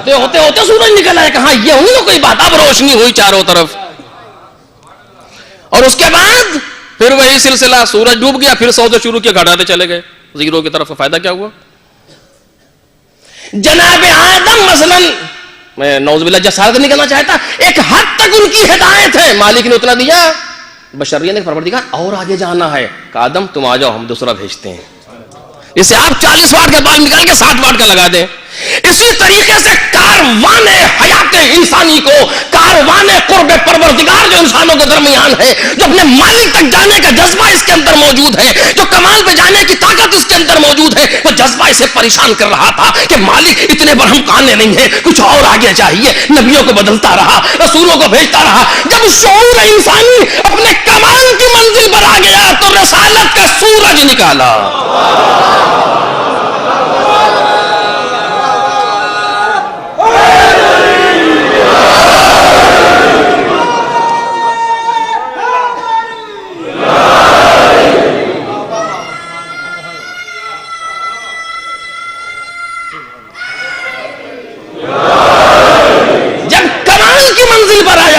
A: ہوتے ہوتے سورج نکل آیا, کہاں یہ ہوئی نا کوئی بات. اب روشنی ہوئی چاروں طرف, اور اس کے بعد پھر وہی سلسلہ, سورج ڈوب گیا, پھر 100 سے شروع کیا, گھٹاتے چلے گئے زیرو کی طرف. فائدہ کیا ہوا؟ جناب آدم مثلا, میں نعوذ باللہ جسارت نہیں کرنا چاہتا, ایک حد تک ان کی ہدایت ہے, مالک نے اتنا دیا. بشریہ نے پروردگار اور آگے جانا ہے, کہ آدم تم آ جاؤ, ہم دوسرا بھیجتے ہیں. اسے آپ 40 واٹ کا بلب نکال کے 60 واٹ کا لگا دیں. اسی طریقے سے کاروان حیات انسانی کو, کاروان قرب پروردگار جو انسانوں کے درمیان ہے, جو اپنے مالک تک جانے کا جذبہ اس کے اندر موجود ہے, جو کمال پہ جانے کی طاقت اس کے اندر موجود ہے, وہ جذبہ اسے پریشان کر رہا تھا کہ مالک اتنے برہم کانے نہیں ہیں, کچھ اور آگے چاہیے. نبیوں کو بدلتا رہا, رسولوں کو بھیجتا رہا. جب شعور انسانی اپنے کمال کی منزل پر آ گیا تو رسالت کا سورج نکالا.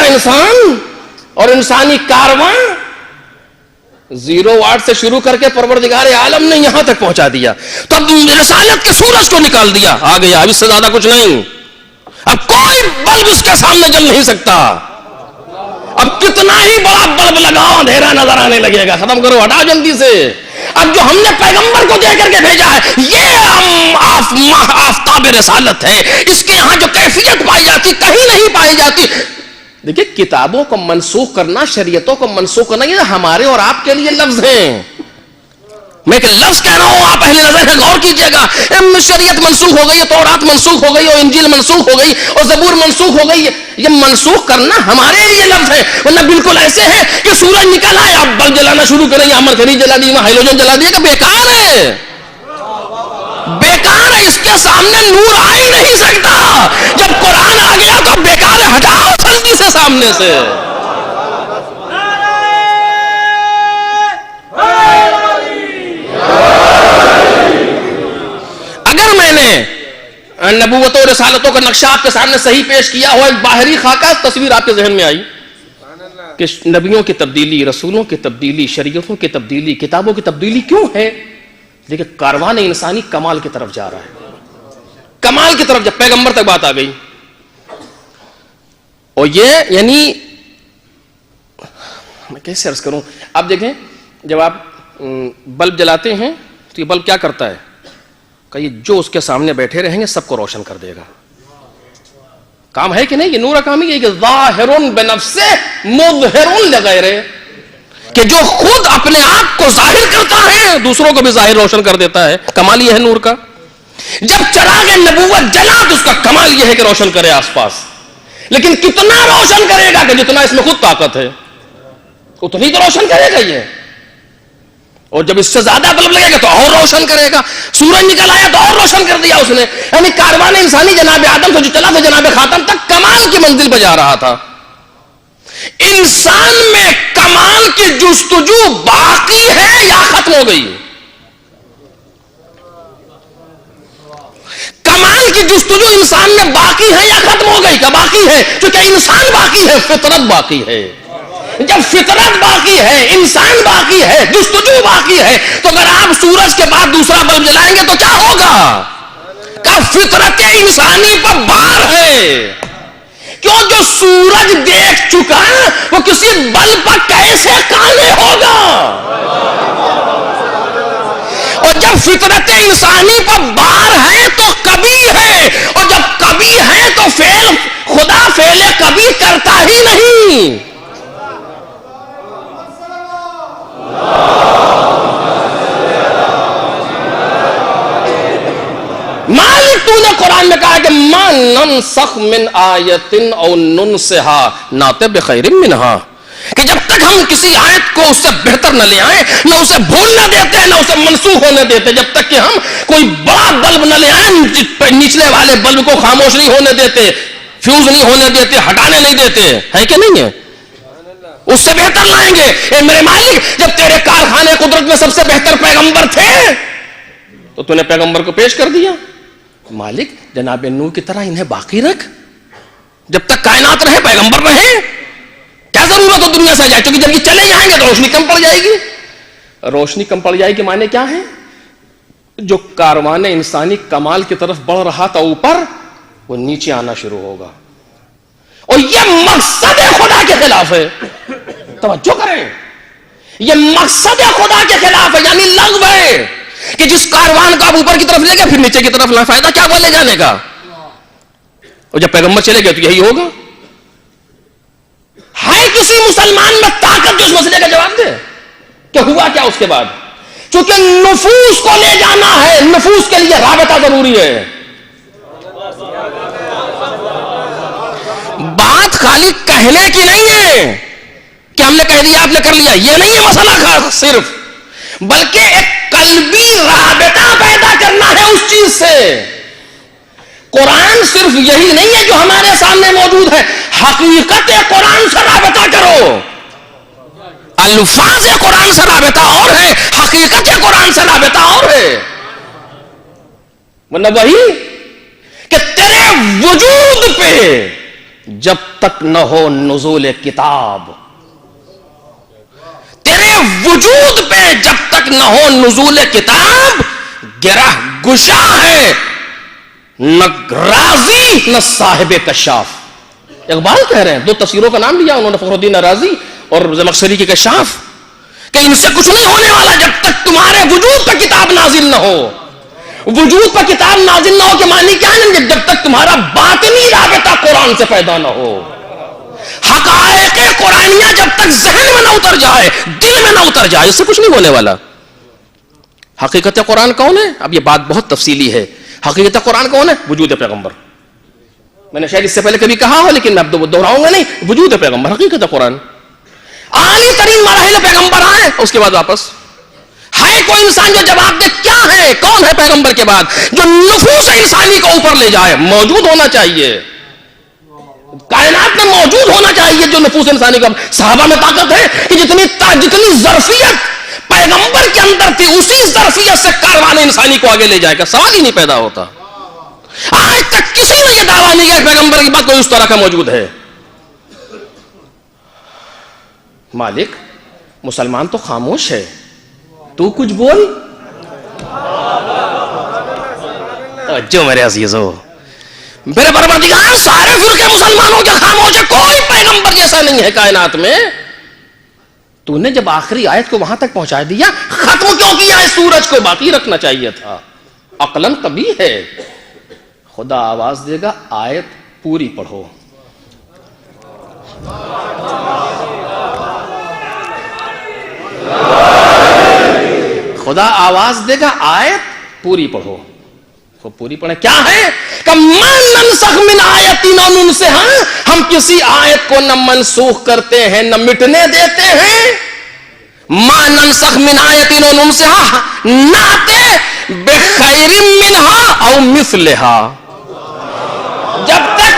A: انسان اور انسانی کارواں 0 واٹ سے شروع کر کے پروردگار عالم نے یہاں تک پہنچا دیا. تو اب رسالت کے سورج کو نکال دیا, آ گیا. اب اس سے زیادہ کچھ نہیں. اب کوئی بلب اس کے سامنے جل نہیں سکتا. اب کتنا ہی بڑا بلب لگاؤ, اندھیرا نظر آنے لگے گا. ختم کرو, ہٹاؤ جلدی سے. اب جو ہم نے پیغمبر کو دے کر کے بھیجا ہے, یہ آفتاب رسالت ہے. اس کے یہاں جو کیفیت پائی جاتی کہیں نہیں پائی جاتی. دیکھیں, کتابوں کو منسوخ کرنا, شریعتوں کو منسوخ کرنا, یہ ہمارے اور آپ کے لیے لفظ ہیں. میں ایک لفظ کہہ رہا ہوں, آپ اہل نظر ہیں, غور کیجئے گا. شریعت منسوخ ہو گئی ہے, تورات منسوخ ہو گئی, اور انجیل منسوخ ہو گئی, اور زبور منسوخ ہو گئی. یہ منسوخ کرنا ہمارے لیے لفظ ہے, ورنہ بالکل ایسے ہے کہ سورج نکل آئے آپ بلب جلانا شروع کریں, یا مرکری جلا دی, وہاں ہائیڈروجن جلا دیا, کہ بیکار ہے, بیکار ہے. اس کے سامنے نور آ ہی نہیں سکتا. جب قرآن آ گیا تو بیکار ہے, ہٹاؤ جلدی سے سامنے سے. اگر میں نے نبوتوں اور رسالتوں کا نقشہ آپ کے سامنے صحیح پیش کیا ہو, ایک باہری خاکہ تصویر آپ کے ذہن میں آئی کہ نبیوں کی تبدیلی, رسولوں کی تبدیلی, شریعتوں کی تبدیلی, کتابوں کی تبدیلی کیوں ہے؟ دیکھیں کاروان انسانی کمال کی طرف جا رہا ہے, کمال کی طرف. جب پیغمبر تک بات آ گئی, اور یہ یعنی میں کیسے عرض کروں, آپ دیکھیں جب آپ بلب جلاتے ہیں تو یہ بلب کیا کرتا ہے کہ یہ جو اس کے سامنے بیٹھے رہیں گے سب کو روشن کر دے گا. کام ہے کہ نہیں؟ یہ نور کا کام ہی ہے کہ ظاہر بنفسہ مظہر لغیرہ, کہ جو خود اپنے آپ کو ظاہر کرتا ہے دوسروں کو بھی ظاہر روشن کر دیتا ہے. کمال یہ ہے نور کا. جب چراغ نبوت جلا تو اس کا کمال یہ ہے کہ روشن کرے آس پاس, لیکن کتنا روشن کرے گا کہ جتنا اس میں خود طاقت ہے اتنی تو روشن کرے گا یہ, اور جب اس سے زیادہ بلب لگے گا تو اور روشن کرے گا. سورج نکل آیا تو اور روشن کر دیا اس نے. یعنی کاروان انسانی جناب آدم سے جو چلا تھا جناب خاتم تک کمال کی منزل پہ جا رہا تھا. انسان میں کمال کی جستجو باقی ہے یا ختم ہو گئی؟ کمال کی جستجو انسان میں باقی ہے یا ختم ہو گئی؟ کیا باقی ہے؟ چونکہ انسان باقی ہے, فطرت باقی ہے. جب فطرت باقی ہے, انسان باقی ہے, جستجو باقی ہے, تو اگر آپ سورج کے بعد دوسرا بلب جلائیں گے تو کیا ہوگا؟ کہ فطرت انسانی پر بار ہے. کیوں؟ جو سورج دیکھ چکا وہ کسی بلب پر کیسے قائم ہوگا؟ اور جب فطرت انسانی پر بار ہے تو کبھی ہے, اور جب کبھی ہے تو فعل خدا فعل کبھی کرتا ہی نہیں. مالک تو نے قرآن میں کہا کہ ما ننسخ من آیت او ننسہا ناتے بخیر منہا, کہ جب تک ہم کسی آیت کو اس سے بہتر نہ لے آئیں, نہ اسے بھولنے دیتے, نہ اسے منسوخ ہونے دیتے, جب تک کہ ہم کوئی بڑا بلب نہ لے آئیں نچلے والے بلب کو خاموش نہیں ہونے دیتے, فیوز نہیں ہونے دیتے, ہٹانے نہیں دیتے. ہے کہ نہیں ہے؟ اس سے بہتر لائیں گے. اے میرے مالک, جب تیرے کارخانے قدرت میں سب سے بہتر پیغمبر تھے تو تو نے پیغمبر کو پیش کر دیا. مالک جناب نوح کی طرح انہیں باقی رکھ, جب تک کائنات رہے پیغمبر رہے. کیا ضرورت ہو دنیا سے جائے؟ کیونکہ جب یہ چلے جائیں گے تو روشنی کم پڑ جائے گی. روشنی کم پڑ جائے گی معنی کیا ہے؟ جو کاروان انسانی کمال کی طرف بڑھ رہا تھا اوپر, وہ نیچے آنا شروع ہوگا. اور یہ مقصد خدا کے خلاف ہے. توجہ کریں, یہ مقصد خدا کے خلاف ہے, یعنی لغو ہے کہ جس کاروان کو آپ اوپر کی طرف لے گئے پھر نیچے کی طرف نہ, فائدہ کیا ہوا لے جانے کا؟ اور جب پیغمبر چلے گئے تو یہی ہوگا. ہے کسی مسلمان میں طاقت جو اس مسئلے کا جواب دے کہ ہوا کیا اس کے بعد؟ چونکہ نفوس کو لے جانا ہے, نفوس کے لیے رابطہ ضروری ہے. بات خالی کہنے کی نہیں ہے کہ ہم نے کہہ دیا آپ نے کر لیا, یہ نہیں ہے مسئلہ خاص صرف, بلکہ ایک قلبی رابطہ پیدا کرنا ہے اس چیز سے. قرآن صرف یہی نہیں ہے جو ہمارے سامنے موجود ہے, حقیقت قرآن سے رابطہ کرو. الفاظ قرآن سے رابطہ اور ہے, حقیقت قرآن سے رابطہ اور ہے. ورنہ وہی کہ تیرے وجود پہ جب تک نہ ہو نزول کتاب, تیرے وجود پہ جب تک نہ ہو نزول کتاب, گرہ گشا ہے, نہ رازی نہ صاحب کشاف. اقبال کہہ رہے ہیں, دو تفسیروں کا نام لیا انہوں نے, فخر الدین رازی اور زمخشری کی کشاف, کہ ان سے کچھ نہیں ہونے والا جب تک تمہارے وجود پہ کتاب نازل نہ ہو. وجود پر کتاب نازل نہ ہو کے معنی کیا ہے؟ جب تک تمہارا باطنی رابطہ قرآن سے پیدا نہ ہو, حقائق قرآنیہ جب تک ذہن میں نہ اتر جائے, دل میں نہ اتر جائے, اس سے کچھ نہیں ہونے والا. حقیقت قرآن کون ہے؟ اب یہ بات بہت تفصیلی ہے. حقیقت قرآن کون ہے؟ وجود پیغمبر. میں نے شاید اس سے پہلے کبھی کہا ہو لیکن میں اب دہراؤں گا نہیں. وجود پیغمبر حقیقت قرآن. اعلی ترین مراحل پیغمبر آئے اس کے بعد واپس ہے کوئی انسان جو جواب دے کیا ہے کون ہے پیغمبر کے بعد جو نفوس انسانی کو اوپر لے جائے. موجود ہونا چاہیے, کائنات میں موجود ہونا چاہیے جو نفوس انسانی کا. صحابہ میں طاقت ہے کہ جتنی ظرفیت پیغمبر کے اندر تھی اسی ظرفیت سے کاروان انسانی کو آگے لے جائے گا. سوال ہی نہیں پیدا ہوتا. آج تک کسی نے یہ دعویٰ نہیں کیا پیغمبر کی بات کوئی اس طرح کا موجود ہے. مالک مسلمان تو خاموش ہے, تو کچھ بول. جو میرے عزیزو, میرے پروردگار سارے فرقے مسلمانوں کے خاموش ہے, کوئی پیغمبر جیسا نہیں ہے کائنات میں. تو نے جب آخری آیت کو وہاں تک پہنچا دیا, ختم کیوں کیا ہے سورج کو؟ باقی رکھنا چاہیے تھا. عقلاً طبیعی ہے. خدا آواز دے گا آیت پوری پڑھو. خدا آواز دے گا آیت پوری پڑھو. پوری پڑھیں. کیا ہے کہ ما ننسخ من آیت او ننسها, ہم کسی آیت کو نہ منسوخ کرتے ہیں نہ مٹنے دیتے ہیں. ما ننسخ من آیت او ننسها, ناتے بخیر منها او مثلها. جب تک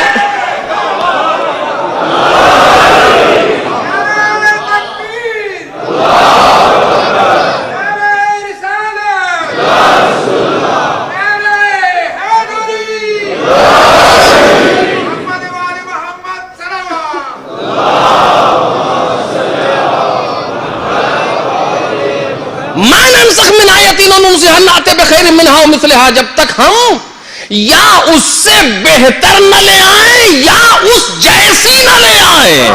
A: بخیر منہا و مثلہا, جب تک ہم یا اس سے بہتر نہ لے آئیں یا اس جیسی نہ لے آئیں.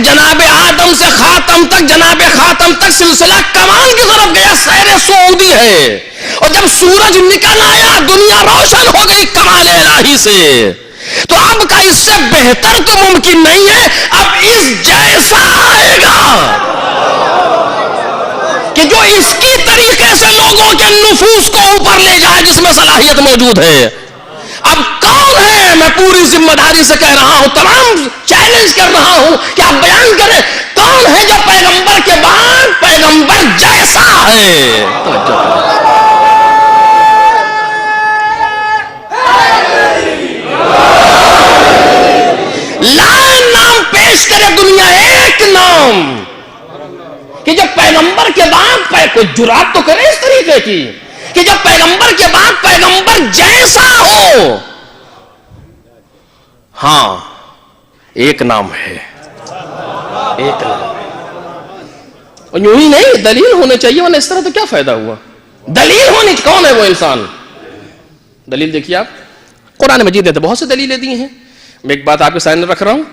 A: جناب آدم سے خاتم تک, جناب خاتم تک سلسلہ کمال کی طرف گیا, سیر سعودی ہے. اور جب سورج نکل آیا دنیا روشن ہو گئی کمال الہی سے. تو اب کا اس سے بہتر تو ممکن نہیں ہے, اب اس جیسا آئے گا کہ جو اس کی طریقے سے لوگوں کے نفوس کو اوپر لے جائے, جس میں صلاحیت موجود ہے. اب کون ہے؟ میں پوری ذمہ داری سے کہہ رہا ہوں, تمام چیلنج کر رہا ہوں کہ آپ بیان کریں کون ہے جو پیغمبر کے بعد پیغمبر جیسا ہے. لائن نام پیش کرے دنیا, ایک نام کہ جب پیغمبر کے بعد کوئی جرات تو کرے اس طریقے کی کہ جب پیغمبر کے بعد پیغمبر جیسا ہو. ہاں ایک نام ہے, ایک نام ہے. اور یوں ہی نہیں, دلیل ہونے چاہیے, ورنہ اس طرح تو کیا فائدہ ہوا. دلیل ہونی, کون ہے وہ انسان؟ دلیل دیکھیے آپ, قرآن مجید نے تو بہت سی دلیلیں دی ہیں. میں ایک بات آپ کے سامنے رکھ رہا ہوں.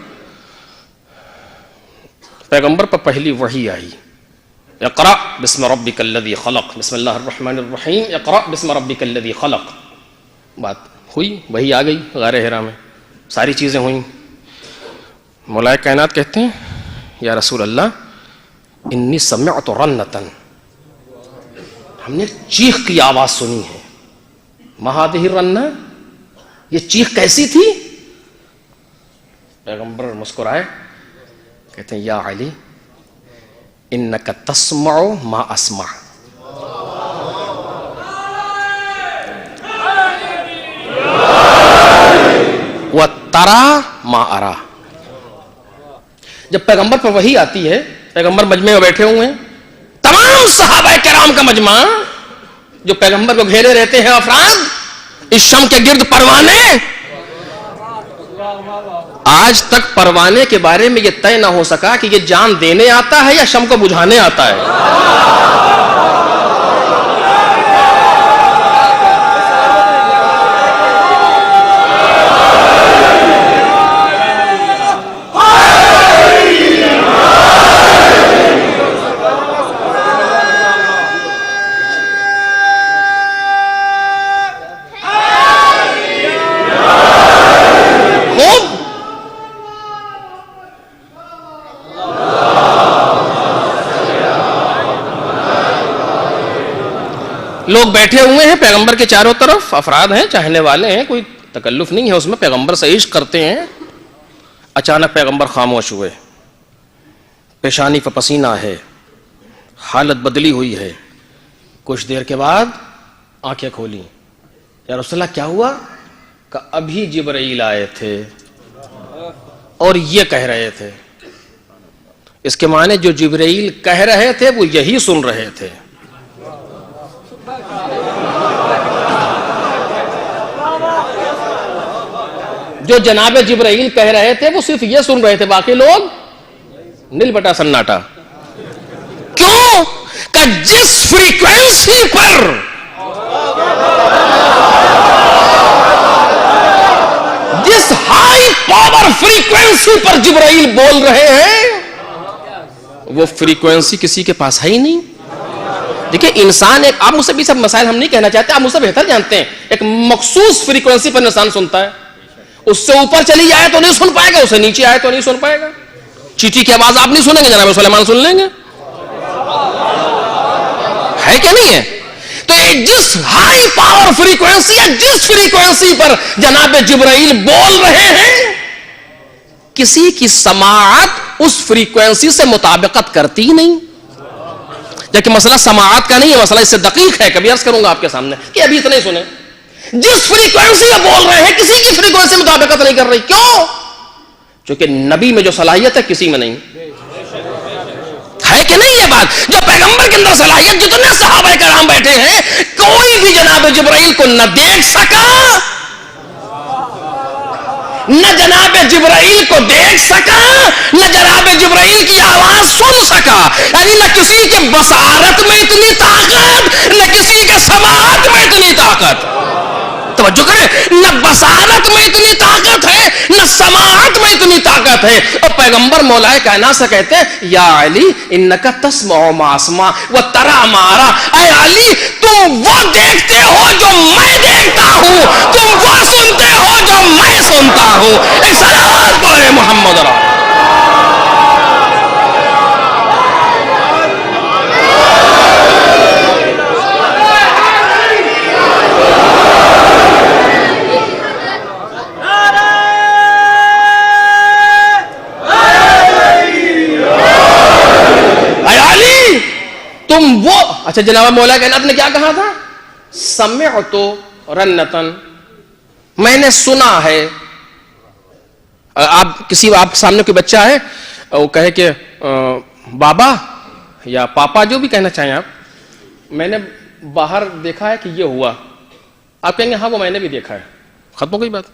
A: پیغمبر پر پہلی وحی آئی, اقرأ بسم ربک الذی خلق, بسم اللہ الرحمن الرحیم, اقرأ بسم ربک الذی خلق. بات ہوئی, وحی آ گئی غار حرا میں, ساری چیزیں ہوئیں. مولا کائنات کہتے ہیں یا رسول اللہ انی سمعت رنتن, ہم نے چیخ کی آواز سنی ہے. ما ہذہ الرنہ, یہ چیخ کیسی تھی؟ پیغمبر مسکرائے, کہتے ہیں یا علی انک تسمع ما اسمع. وترى ما ارى. جب پیغمبر پر وحی آتی ہے, پیغمبر مجمع میں بیٹھے ہوئے ہیں, تمام صحابہ کرام کا مجمع جو پیغمبر کو گھیرے رہتے ہیں, افراد اس شم کے گرد پروانے. آج تک پروانے کے بارے میں یہ طے نہ ہو سکا کہ یہ جان دینے آتا ہے یا شم کو بجھانے آتا ہے. لوگ بیٹھے ہوئے ہیں پیغمبر کے چاروں طرف، افراد ہیں، چاہنے والے ہیں، کوئی تکلف نہیں ہے اس میں، پیغمبر سے عشق کرتے ہیں. اچانک پیغمبر خاموش ہوئے، پیشانی پہ پسینہ ہے، حالت بدلی ہوئی ہے. کچھ دیر کے بعد آنکھیں کھولی. یا رسول اللہ کیا ہوا؟ کہ ابھی جبرائیل آئے تھے اور یہ کہہ رہے تھے. اس کے معنی جو جبرائیل کہہ رہے تھے وہ یہی سن رہے تھے. جو جناب جبرائیل کہہ رہے تھے وہ صرف یہ سن رہے تھے، باقی لوگ نیل بٹا سناٹا. کیوں؟ کہ جس فریکوینسی پر جس ہائی پاور فریکوینسی پر جبرائیل بول رہے ہیں وہ فریکوینسی کسی کے پاس ہے ہی نہیں. دیکھیں انسان ایک، آپ مجھ سے بھی سب مسائل ہم نہیں کہنا چاہتے، آپ مجھ سے بہتر جانتے ہیں، ایک مخصوص فریکوینسی پر انسان سنتا ہے. اس سے اوپر چلی جائے تو نہیں سن پائے گا، اس سے نیچے آئے تو نہیں سن پائے گا. چیٹی کی آواز آپ نہیں سنیں گے، جناب سلیمان سن لیں گے. ہے کہ نہیں ہے؟ تو جس ہائی پاور فریکوینسی یا جس فریکوینسی پر جناب جبرائیل بول رہے ہیں کسی کی سماعت اس فریکوینسی سے مطابقت کرتی ہی نہیں. جبکہ مسئلہ سماعت کا نہیں ہے، مسئلہ اس سے دقیق ہے، کبھی عرض کروں گا آپ کے سامنے کہ ابھی اتنے سنیں. جس فریکوینسی میں بول رہے ہیں کسی کی فریکوینسی مطابقت نہیں کر رہی. کیوں؟ چونکہ نبی میں جو صلاحیت ہے کسی میں نہیں ہے. کہ نہیں یہ بات؟ جو پیغمبر کے اندر صلاحیت، جتنے صحابہ کرام بیٹھے ہیں کوئی بھی جناب جبرائیل کو نہ دیکھ سکا نہ جناب جبرائیل کو دیکھ سکا نہ جناب جبرائیل کی آواز سن سکا. یعنی نہ کسی کے بصارت میں اتنی طاقت نہ کسی کے سماعت میں اتنی طاقت. توجہ کریں، نہ بصارت میں اتنی طاقت ہے نہ سماعت میں اتنی طاقت ہے. اور پیغمبر مولا کائنات سے کہتے ہیں یا علی انکا تسمع ما اسمع و ترى ما ارى. اے علی تم وہ دیکھتے ہو جو میں دیکھتا ہوں، تم وہ سنتے ہو جو میں سنتا ہوں. ایک صلوات پڑھیں محمد رسول. تم وہ، اچھا جناب مولا کائنات نے کیا کہا تھا؟ سمعت رنتن، میں نے سنا ہے. آپ کسی، آپ سامنے کوئی بچہ ہے وہ کہے کہ بابا یا پاپا جو بھی کہنا چاہیں آپ، میں نے باہر دیکھا ہے کہ یہ ہوا. آپ کہیں گے ہاں وہ میں نے بھی دیکھا ہے. ختم ہو گئی بات.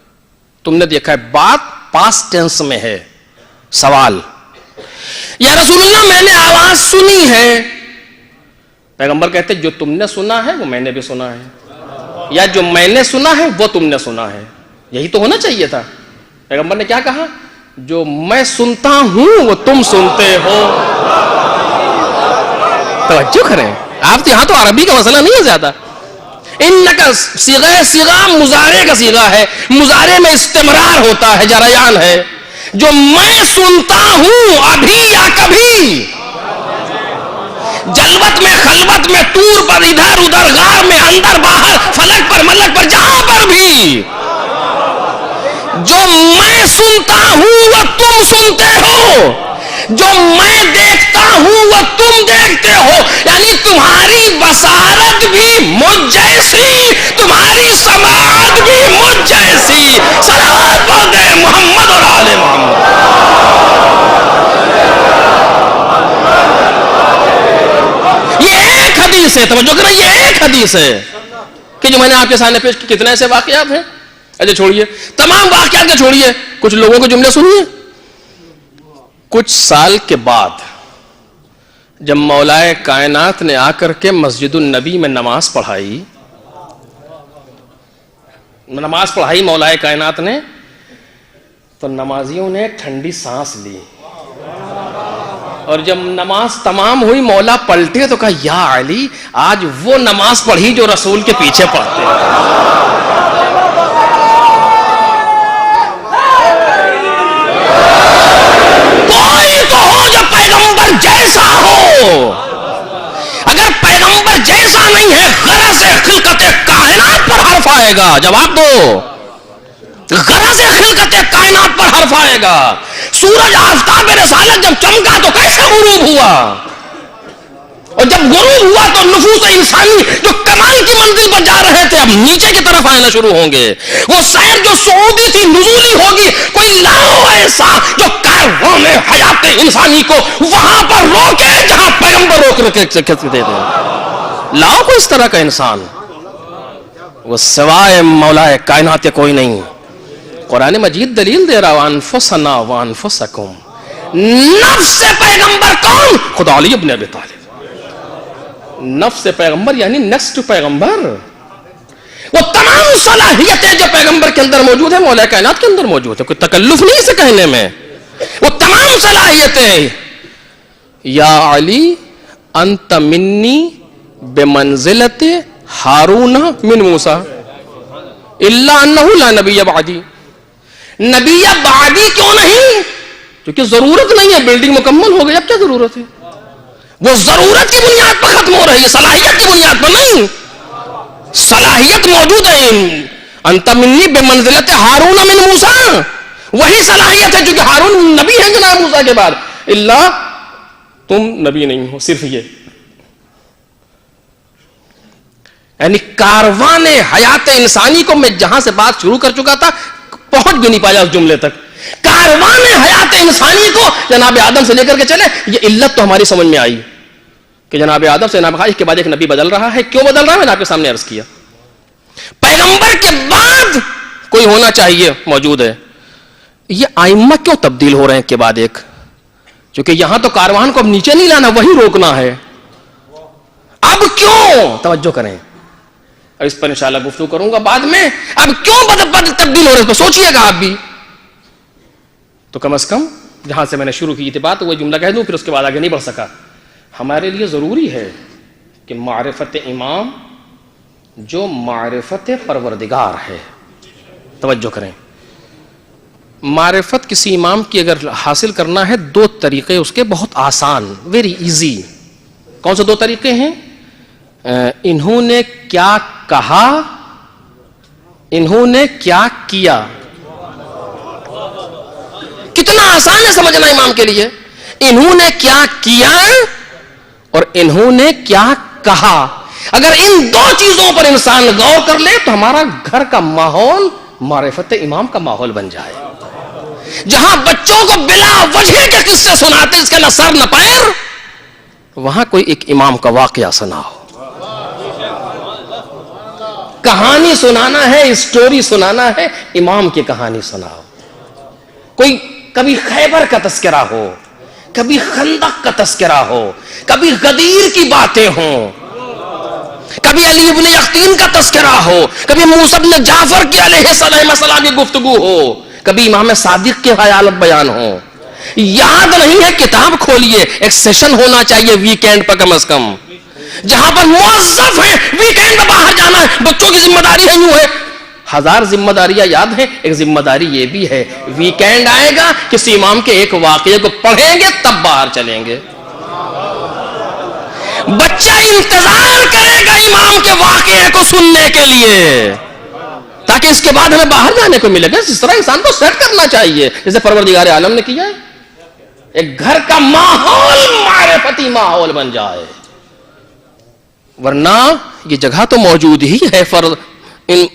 A: تم نے دیکھا ہے، بات پاسٹ ٹینس میں ہے. سوال، یا رسول اللہ میں نے آواز سنی ہے. پیغمبر کہتے جو تم نے سنا ہے وہ میں نے بھی سنا ہے، یا جو میں نے سنا ہے وہ تم نے سنا ہے. یہی تو ہونا چاہیے تھا. پیغمبر نے کیا کہا؟ جو میں سنتا ہوں وہ تم سنتے ہو. توجہ کریں، آپ تو یہاں تو عربی کا مسئلہ نہیں ہے زیادہ. انکا صیغہ مضارع کا صیغہ ہے، مضارع میں استمرار ہوتا ہے، جریان ہے. جو میں سنتا ہوں ابھی یا کبھی، جلوت میں، خلوت میں، طور پر، ادھر ادھر، غار میں، اندر باہر، فلک پر، ملک پر، جہاں پر بھی جو میں سنتا ہوں وہ تم سنتے ہو، جو میں دیکھتا ہوں وہ تم دیکھتے ہو. یعنی تمہاری بصارت بھی مجھ جیسی، تمہاری سماعت بھی مجھ جیسی. صلوات پڑھتے محمد اور آل محمد. حدیث ہے، توجہ کریں، یہ ایک حدیث ہے کہ جو میں نے آپ کے سامنے پیش کی. کتنے ایسے واقعات ہیں. اچھا چھوڑیے تمام واقعات کے، چھوڑیے کچھ لوگوں کے جملے سنیے. کچھ سال کے بعد جب مولائے کائنات نے آ کر کے مسجد النبی میں نماز پڑھائی مولائے کائنات نے، تو نمازیوں نے ٹھنڈی سانس لی. اور جب نماز تمام ہوئی مولا پلٹے تو کہا یا علی آج وہ نماز پڑھی جو رسول کے پیچھے پڑھتے ہیں. کوئی تو ہو جو پیغمبر جیسا ہو. اگر پیغمبر جیسا نہیں ہے، غرض ہے آئے گا؟ جواب دو. غرض خلقت کائنات پر حرف آئے گا. سورج آفتاب رسالت جب چمکا تو کیسے غروب ہوا؟ اور جب غروب ہوا تو نفوس انسانی جو کمال کی منزل پر جا رہے تھے اب نیچے کی طرف آنا شروع ہوں گے. وہ سیر جو صعودی تھی نزولی ہوگی. کوئی لاؤ ایسا جو کارواں میں حیات انسانی کو وہاں پر روکے جہاں پیغمبر روک رکھتے تھے. لاؤ کوئی اس طرح کا انسان. وہ سوائے مولا کائنات کے کوئی نہیں. قرآن مجید دلیل دے رہا ہے انفسنا وانفسکم. نفس پیغمبر کون؟ خدا علی ابن ابی طالب. نفس پیغمبر یعنی نیکسٹ پیغمبر. وہ تمام صلاحیتیں جو پیغمبر کے اندر موجود ہیں مولا کائنات کے اندر موجود ہے. کوئی تکلف نہیں اسے کہنے میں. وہ تمام صلاحیتیں. یا علی انت منی بمنزلت ہارون من موسیٰ الا انہ لا نبی بعدی. نبی بعدی کیوں نہیں؟ کیونکہ ضرورت نہیں ہے. بلڈنگ مکمل ہو گئی اب کیا ضرورت ہے؟ وہ ضرورت کی بنیاد پر ختم ہو رہی ہے, صلاحیت کی بنیاد پر نہیں. صلاحیت موجود ہے. انت منی بمنزلت ہارون من موسیٰ, وہی صلاحیت ہے چونکہ ہارون نبی ہے جناب موسیٰ کے بعد. اللہ تم نبی نہیں ہو, صرف یہ. یعنی کاروان حیات انسانی کو میں جہاں سے بات شروع کر چکا تھا پہنچ بھی نہیں پایا اس جملے تک. کاروان حیات انسانی کو جناب آدم سے لے کر کے چلے. یہ علت تو ہماری سمجھ میں آئی کہ جناب آدم سے جناب کے بعد ایک نبی بدل رہا ہے. کیوں بدل رہا ہے میں نے آپ کے سامنے عرض کیا. پیغمبر کے بعد کوئی ہونا چاہیے موجود ہے. یہ ائمہ کیوں تبدیل ہو رہے ہیں کے بعد ایک؟ کیونکہ یہاں تو کاروان کو اب نیچے نہیں لانا, وہیں روکنا ہے. اب کیوں؟ توجہ کریں, اس پر انشاءاللہ گفتگو کروں گا بعد میں. اب کیوں تبدیل ہو رہے ہیں اس پر سوچئے گا آپ بھی. تو کم از کم جہاں سے میں نے شروع کی تھی بات وہ جملہ کہہ دوں, پھر اس کے بعد آگے نہیں بڑھ سکا. ہمارے لیے ضروری ہے کہ معرفت امام جو معرفت پروردگار ہے. توجہ کریں, معرفت کسی امام کی اگر حاصل کرنا ہے دو طریقے اس کے بہت آسان, ویری ایزی. کون سے دو طریقے ہیں؟ انہوں نے کیا کہا, انہوں نے کیا کیا. کتنا آسان ہے سمجھنا امام کے لیے. انہوں نے کیا کیا اور انہوں نے کیا کہا. اگر ان دو چیزوں پر انسان غور کر لے تو ہمارا گھر کا ماحول معرفت امام کا ماحول بن جائے. جہاں بچوں کو بلا وجہ کے قصے سناتے اس کا نہ سر نہ پیر, وہاں کوئی ایک امام کا واقعہ سناؤ. کہانی سنانا ہے, اسٹوری سنانا ہے, امام کی کہانی سناؤ. کوئی کبھی خیبر کا تذکرہ ہو, کبھی خندق کا تذکرہ ہو, کبھی غدیر کی باتیں ہوں, کبھی علی ابن یقین کا تذکرہ ہو, کبھی موسیٰ بن جعفر کی علیہ السلام کی گفتگو ہو, کبھی امام صادق کے حیالت بیان ہو. یاد نہیں ہے کتاب کھولیے. ایک سیشن ہونا چاہیے ویکینڈ پر کم از کم, جہاں پر موظف ہیں ویکینڈ میں باہر جانا ہے. بچوں کی ذمہ داری ہے, یوں ہے 1000 ذمہ داریاں یاد ہیں, ایک ذمہ داری یہ بھی ہے ویکینڈ آئے گا کسی امام کے ایک واقعے کو پڑھیں گے تب باہر چلیں گے. بچہ انتظار کرے گا امام کے واقعے کو سننے کے لیے تاکہ اس کے بعد ہمیں باہر جانے کو ملے گا. اس طرح انسان کو سیٹ کرنا چاہیے جیسے پروردگار عالم نے کیا ہے. ایک گھر کا ماحول معرفتی ماحول بن جائے. ورنہ یہ جگہ تو موجود ہی ہے فرض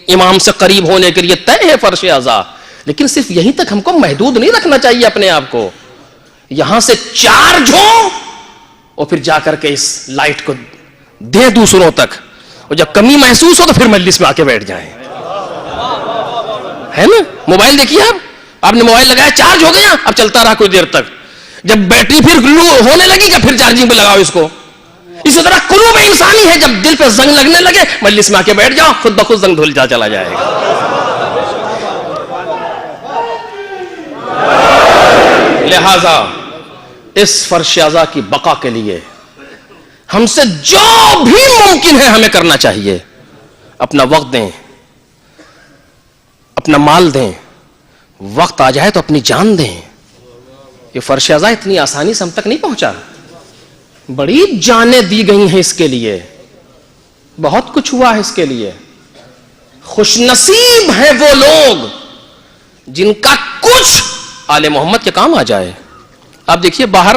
A: امام سے قریب ہونے کے لیے طے ہے فرش اعضاء, لیکن صرف یہیں تک ہم کو محدود نہیں رکھنا چاہیے اپنے آپ کو. یہاں سے چارج ہو اور پھر جا کر کے اس لائٹ کو دے دوسروں تک, اور جب کمی محسوس ہو تو پھر مجلس میں آ کے بیٹھ جائیں. ہے نا, موبائل دیکھیے آپ نے موبائل لگایا چارج ہو گیا, اب چلتا رہا کچھ دیر تک, جب بیٹری پھر لو ہونے لگی پھر چارجنگ پہ لگاؤ اس کو. اسی طرح قلوب انسانی ہے, جب دل پہ زنگ لگنے لگے مجلس میں آ کے بیٹھ جاؤ, خود بخود زنگ دھل چلا جائے گا. لہذا اس فرش اعضاء کی بقا کے لیے ہم سے جو بھی ممکن ہے ہمیں کرنا چاہیے. اپنا وقت دیں, اپنا مال دیں, وقت آ جائے تو اپنی جان دیں. یہ فرش اعضاء اتنی آسانی سے ہم تک نہیں پہنچا, بڑی جانیں دی گئی ہیں اس کے لیے, بہت کچھ ہوا ہے اس کے لیے. خوش نصیب ہیں وہ لوگ جن کا کچھ آل محمد کے کام آ جائے. آپ دیکھیے باہر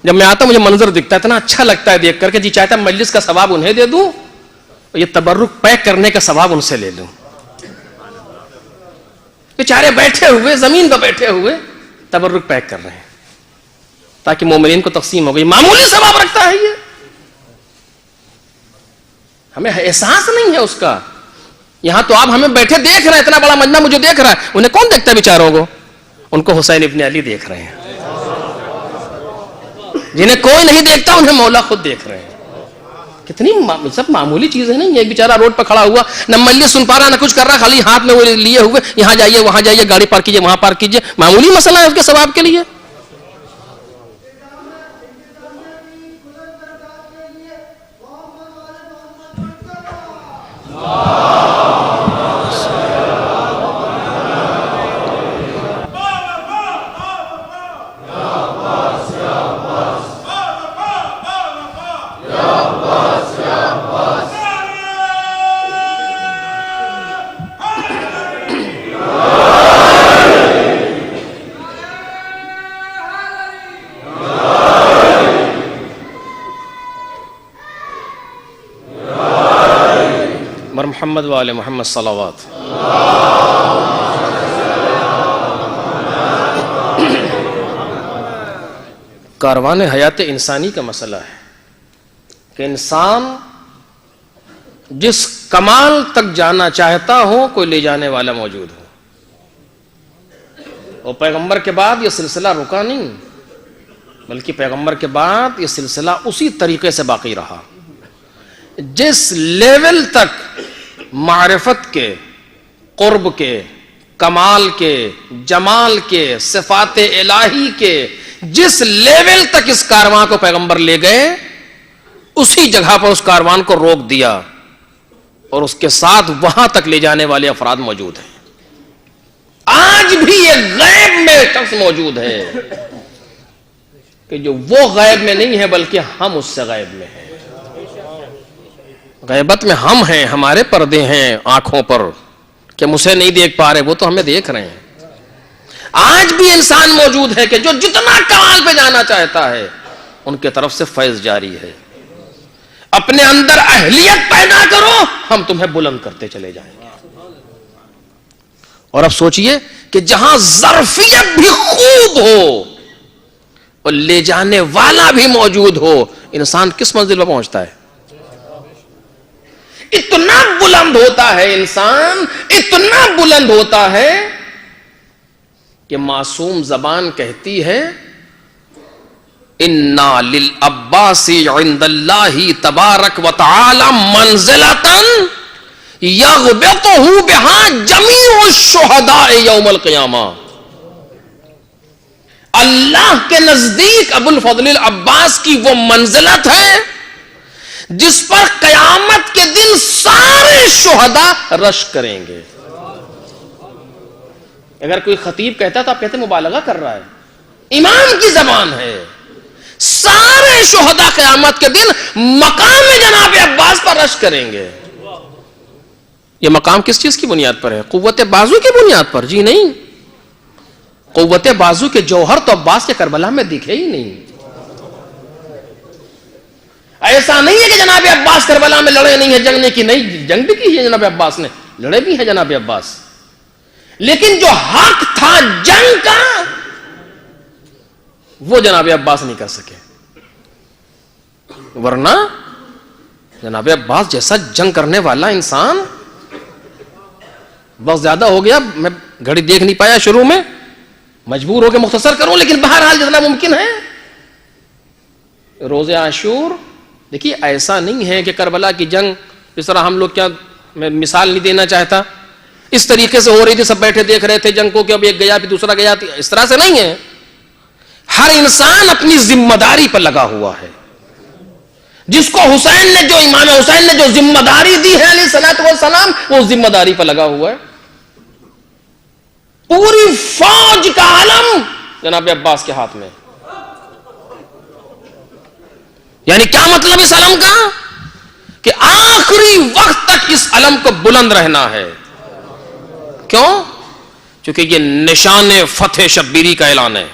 A: جب میں آتا ہوں مجھے منظر دکھتا ہے اتنا اچھا لگتا ہے دیکھ کر کے جی چاہتا مجلس کا ثواب انہیں دے دوں اور یہ تبرک پیک کرنے کا ثواب ان سے لے لوں. بیچارے بیٹھے ہوئے زمین پہ بیٹھے ہوئے تبرک پیک کر رہے ہیں تاکہ مومنین کو تقسیم ہو گئی. معمولی ثواب رکھتا ہے یہ, ہمیں احساس نہیں ہے اس کا. یہاں تو آپ ہمیں بیٹھے دیکھ رہے ہیں, اتنا بڑا مجمع مجھے دیکھ رہا ہے, انہیں کون دیکھتا ہے بیچاروں کو؟ ان کو حسین ابن علی دیکھ رہے ہیں. جنہیں کوئی نہیں دیکھتا انہیں مولا خود دیکھ رہے ہیں. کتنی سب معمولی چیزیں نہیں. ایک بیچارہ روڈ پہ کھڑا ہوا, نہ مجلس سن پا رہا نہ کچھ کر رہا, خالی ہاتھ میں وہ لیے ہوئے یہاں جائیے وہاں جائیے, گاڑی پارک کیجیے وہاں پارک کیجیے. معمولی مسئلہ ہے اس کے ثواب کے لیے. محمد وآل محمد صلوات. کاروان حیات انسانی کا مسئلہ ہے کہ انسان جس کمال تک جانا چاہتا ہو کوئی لے جانے والا موجود ہو. اور پیغمبر کے بعد یہ سلسلہ رکا نہیں, بلکہ پیغمبر کے بعد یہ سلسلہ اسی طریقے سے باقی رہا. جس لیول تک معرفت کے, قرب کے, کمال کے, جمال کے, صفات الہی کے جس لیول تک اس کارواں کو پیغمبر لے گئے اسی جگہ پر اس کارواں کو روک دیا اور اس کے ساتھ وہاں تک لے جانے والے افراد موجود ہیں. آج بھی یہ غیب میں شخص موجود ہے کہ جو وہ غیب میں نہیں ہے بلکہ ہم اس سے غیب میں ہیں. غیبت میں ہم ہیں, ہمارے پردے ہیں آنکھوں پر کہ ہم اسے نہیں دیکھ پا رہے, وہ تو ہمیں دیکھ رہے ہیں. آج بھی انسان موجود ہے کہ جو جتنا کمال پہ جانا چاہتا ہے ان کے طرف سے فیض جاری ہے. اپنے اندر اہلیت پیدا کرو, ہم تمہیں بلند کرتے چلے جائیں گے. اور اب سوچئے کہ جہاں ظرفیت بھی خوب ہو اور لے جانے والا بھی موجود ہو, انسان کس منزل پر پہنچتا ہے؟ اتنا بلند ہوتا ہے انسان, اتنا بلند ہوتا ہے کہ معصوم زبان کہتی ہے اِنَّا لِلْعَبَّاسِ عِنْدَ اللَّهِ تَبَارَكَ وَتَعَالَى مَنْزِلَةً يَغْبِطُهُ بِهَا جَمِيعُ الشُّهَدَاءِ يَوْمَ الْقِيَامَةِ. اللہ کے نزدیک ابو الفضل العباس کی وہ منزلت ہے جس پر قیامت کے دن سارے شہداء رش کریں گے. اگر کوئی خطیب کہتا تو آپ کہتے مبالغہ کر رہا ہے, امام کی زبان ہے. سارے شہداء قیامت کے دن مقام جناب عباس پر رش کریں گے. یہ مقام کس چیز کی بنیاد پر ہے؟ قوت بازو کی بنیاد پر؟ جی نہیں, قوت بازو کے جوہر تو عباس کے کربلا میں دکھے ہی نہیں. ایسا نہیں ہے کہ جناب عباس کربلا میں لڑے نہیں ہے, جنگ نہیں کی, نہیں جنگ بھی کی ہے جناب عباس نے, لڑے بھی ہیں جناب عباس, لیکن جو حق تھا جنگ کا وہ جناب عباس نہیں کر سکے. ورنہ جناب عباس جیسا جنگ کرنے والا انسان, بہت زیادہ ہو گیا, میں گھڑی دیکھ نہیں پایا شروع میں, مجبور ہو کے مختصر کروں, لیکن بہرحال جتنا ممکن ہے. روز عاشور دیکھیے, ایسا نہیں ہے کہ کربلا کی جنگ اس طرح ہم لوگ, کیا میں مثال نہیں دینا چاہتا, اس طریقے سے ہو رہی تھی, سب بیٹھے دیکھ رہے تھے جنگ کو کہ اب ایک گیا پھر دوسرا گیا, اس طرح سے نہیں ہے. ہر انسان اپنی ذمہ داری پر لگا ہوا ہے. جس کو حسین نے, جو امام حسین نے جو ذمہ داری دی ہے علیہ الصلوۃ والسلام, وہ ذمہ داری پر لگا ہوا ہے. پوری فوج کا علم جناب عباس کے ہاتھ میں. یعنی کیا مطلب اس علم کا کہ آخری وقت تک اس علم کو بلند رہنا ہے. کیوں؟ کیونکہ یہ نشان فتح شبیری کا اعلان ہے.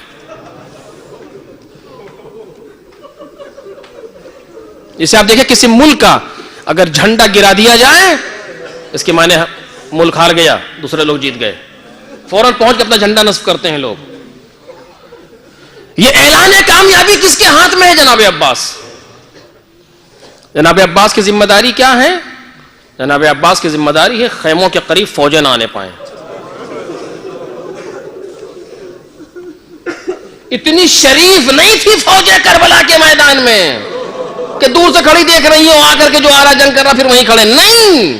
A: جسے آپ دیکھیں کسی ملک کا اگر جھنڈا گرا دیا جائے اس کے معنی ملک ہار گیا, دوسرے لوگ جیت گئے, فوراً پہنچ کے اپنا جھنڈا نصب کرتے ہیں لوگ. یہ اعلان کامیابی کس کے ہاتھ میں ہے؟ جناب عباس. جناب عباس کی ذمہ داری کیا ہے؟ جناب عباس کی ذمہ داری ہے خیموں کے قریب فوجیں نہ آنے پائیں. اتنی شریف نہیں تھی فوجیں کربلا کے میدان میں کہ دور سے کھڑی دیکھ رہی ہو, آ کر کے جو آ رہا جنگ کر رہا پھر وہیں کھڑے. نہیں,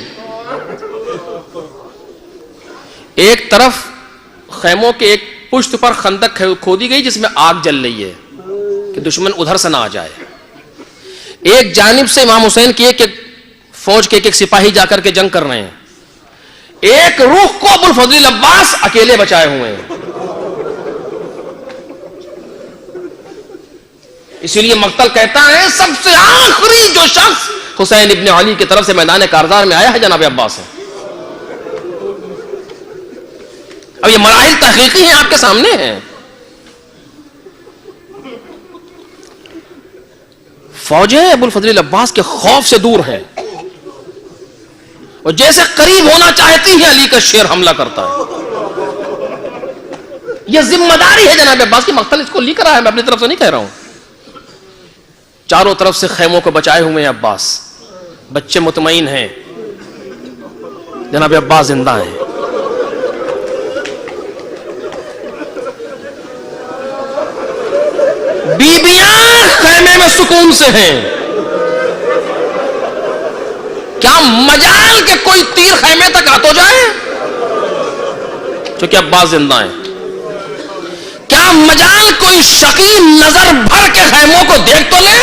A: ایک طرف خیموں کے ایک پشت پر خندق کھودی گئی جس میں آگ جل رہی ہے کہ دشمن ادھر سے نہ آ جائے. ایک جانب سے امام حسین کی ایک فوج کے ایک سپاہی جا کر کے جنگ کر رہے ہیں, ایک رخ کو ابو الفضل عباس اکیلے بچائے ہوئے ہیں. اسی لیے مقتل کہتا ہے سب سے آخری جو شخص حسین ابن علی کی طرف سے میدان کارزار میں آیا ہے جناب عباس ہے. اب یہ مراحل تحقیقی ہیں, آپ کے سامنے ہیں. فوجیں ابو الفضل عباس کے خوف سے دور ہیں اور جیسے قریب ہونا چاہتی ہیں علی کا شیر حملہ کرتا ہے. یہ ذمہ داری ہے جناب عباس کی. مقتل اس کو لکھ رہا ہے, میں اپنی طرف سے نہیں کہہ رہا ہوں. چاروں طرف سے خیموں کو بچائے ہوئے ہیں عباس, بچے مطمئن ہیں, جناب عباس زندہ ہیں. بیبیاں خیمے میں سکون سے ہیں. کیا مجال کہ کوئی تیر خیمے تک آ تو جائے, چونکہ عباس زندہ ہیں. کیا مجال کوئی شقی نظر بھر کے خیموں کو دیکھ تو لے,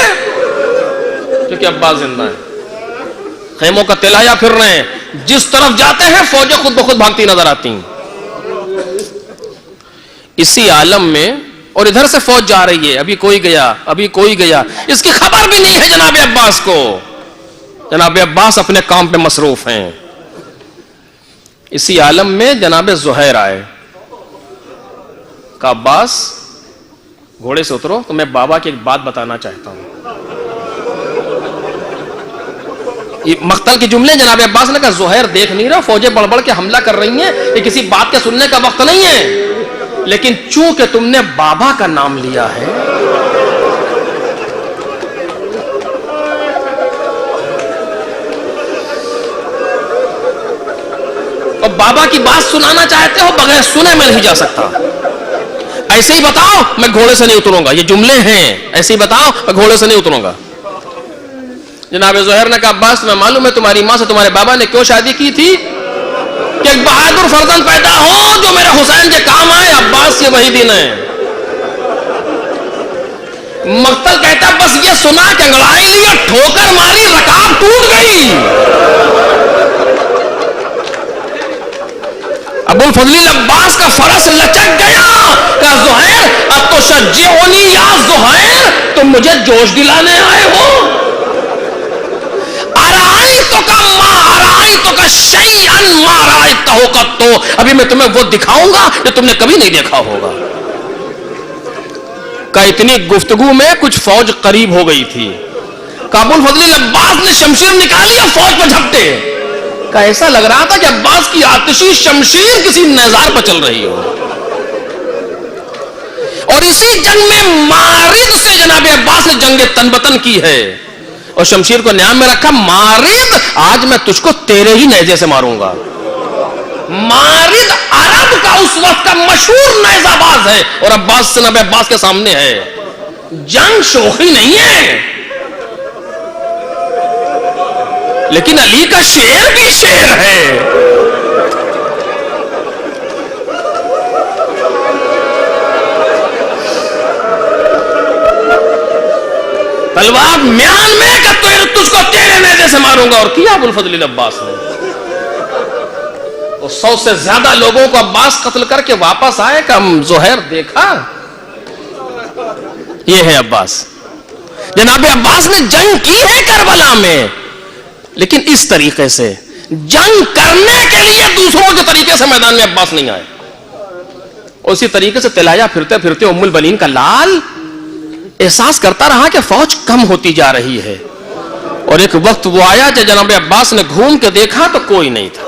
A: کیونکہ عباس زندہ ہیں. خیموں کا تلایا پھر رہے ہیں, جس طرف جاتے ہیں فوجیں خود بخود بھاگتی نظر آتی ہیں. اسی عالم میں اور ادھر سے فوج جا رہی ہے, ابھی کوئی گیا, ابھی کوئی گیا, اس کی خبر بھی نہیں ہے جناب عباس کو. جناب عباس اپنے کام پہ مصروف ہیں. اسی عالم میں جناب زہیر آئے, کہا عباس گھوڑے سے اترو, تو میں بابا کی ایک بات بتانا چاہتا ہوں. یہ مقتل کے جملے جناب عباس نے کہا زہیر دیکھ نہیں رہا فوجیں بڑھ بڑھ کے حملہ کر رہی ہیں, یہ کسی بات کے سننے کا وقت نہیں ہے, لیکن چونکہ تم نے بابا کا نام لیا ہے اور بابا کی بات سنانا چاہتے ہو, بغیر سنے میں نہیں جا سکتا. ایسے ہی بتاؤ میں گھوڑے سے نہیں اتروں گا. یہ جملے ہیں, ایسے ہی بتاؤ میں گھوڑے سے نہیں اتروں گا. جناب زہیر نے کہا عباس تمہیں معلوم ہے تمہاری ماں سے تمہارے بابا نے کیوں شادی کی تھی؟ کہ ایک بہادر فرزند پیدا ہو جو میرے حسین کے کام آئے. عباس یہ وہی دن ہے. مقتل کہتا بس یہ سنا کہ انگڑائی لی اور ٹھوکر ماری, رکاب ٹوٹ گئی. ابو الفضل عباس کا فرس لچک گیا, کہا زہیر اب تو شجعونی یا زہیر, تم مجھے جوش دلانے آئے ہو. ابھی میں تمہیں وہ دکھاؤں گا جو تم نے کبھی نہیں دیکھا ہوگا. کہ اتنی گفتگو میں کچھ فوج قریب ہو گئی تھی. ابو الفضل عباس نے شمشیر نکالی اور فوج پہ جھپٹے. کہ ایسا لگ رہا تھا کہ عباس کی آتشی شمشیر کسی نظار پر چل رہی ہو. اور اسی جنگ میں مارد سے جناب عباس نے جنگ تن بتن کی ہے اور شمشیر کو نیام میں رکھا. مارد آج میں تجھ کو تیرے ہی نیزے سے ماروں گا. مارد عرب کا اس وقت کا مشہور نیزہ باز ہے اور عباس جناب عباس کے سامنے ہے. جنگ شوخی نہیں ہے, لیکن علی کا شیر بھی شیر ہے. تلوار میان میں کہ تجھ کو تیرے نیزے سے ماروں گا. اور کیا ابو الفضل عباس نے. اور 100 سے زیادہ لوگوں کو عباس قتل کر کے واپس آئے کہ ہم زہیر دیکھا. یہ ہے عباس. جناب عباس نے جنگ کی ہے کربلا میں. لیکن اس طریقے سے جنگ کرنے کے لیے دوسروں کے طریقے سے میدان میں عباس نہیں آئے. اسی طریقے سے تلایا پھرتے پھرتے ام البنین کا لال احساس کرتا رہا کہ فوج کم ہوتی جا رہی ہے, اور ایک وقت وہ آیا کہ جناب عباس نے گھوم کے دیکھا تو کوئی نہیں تھا.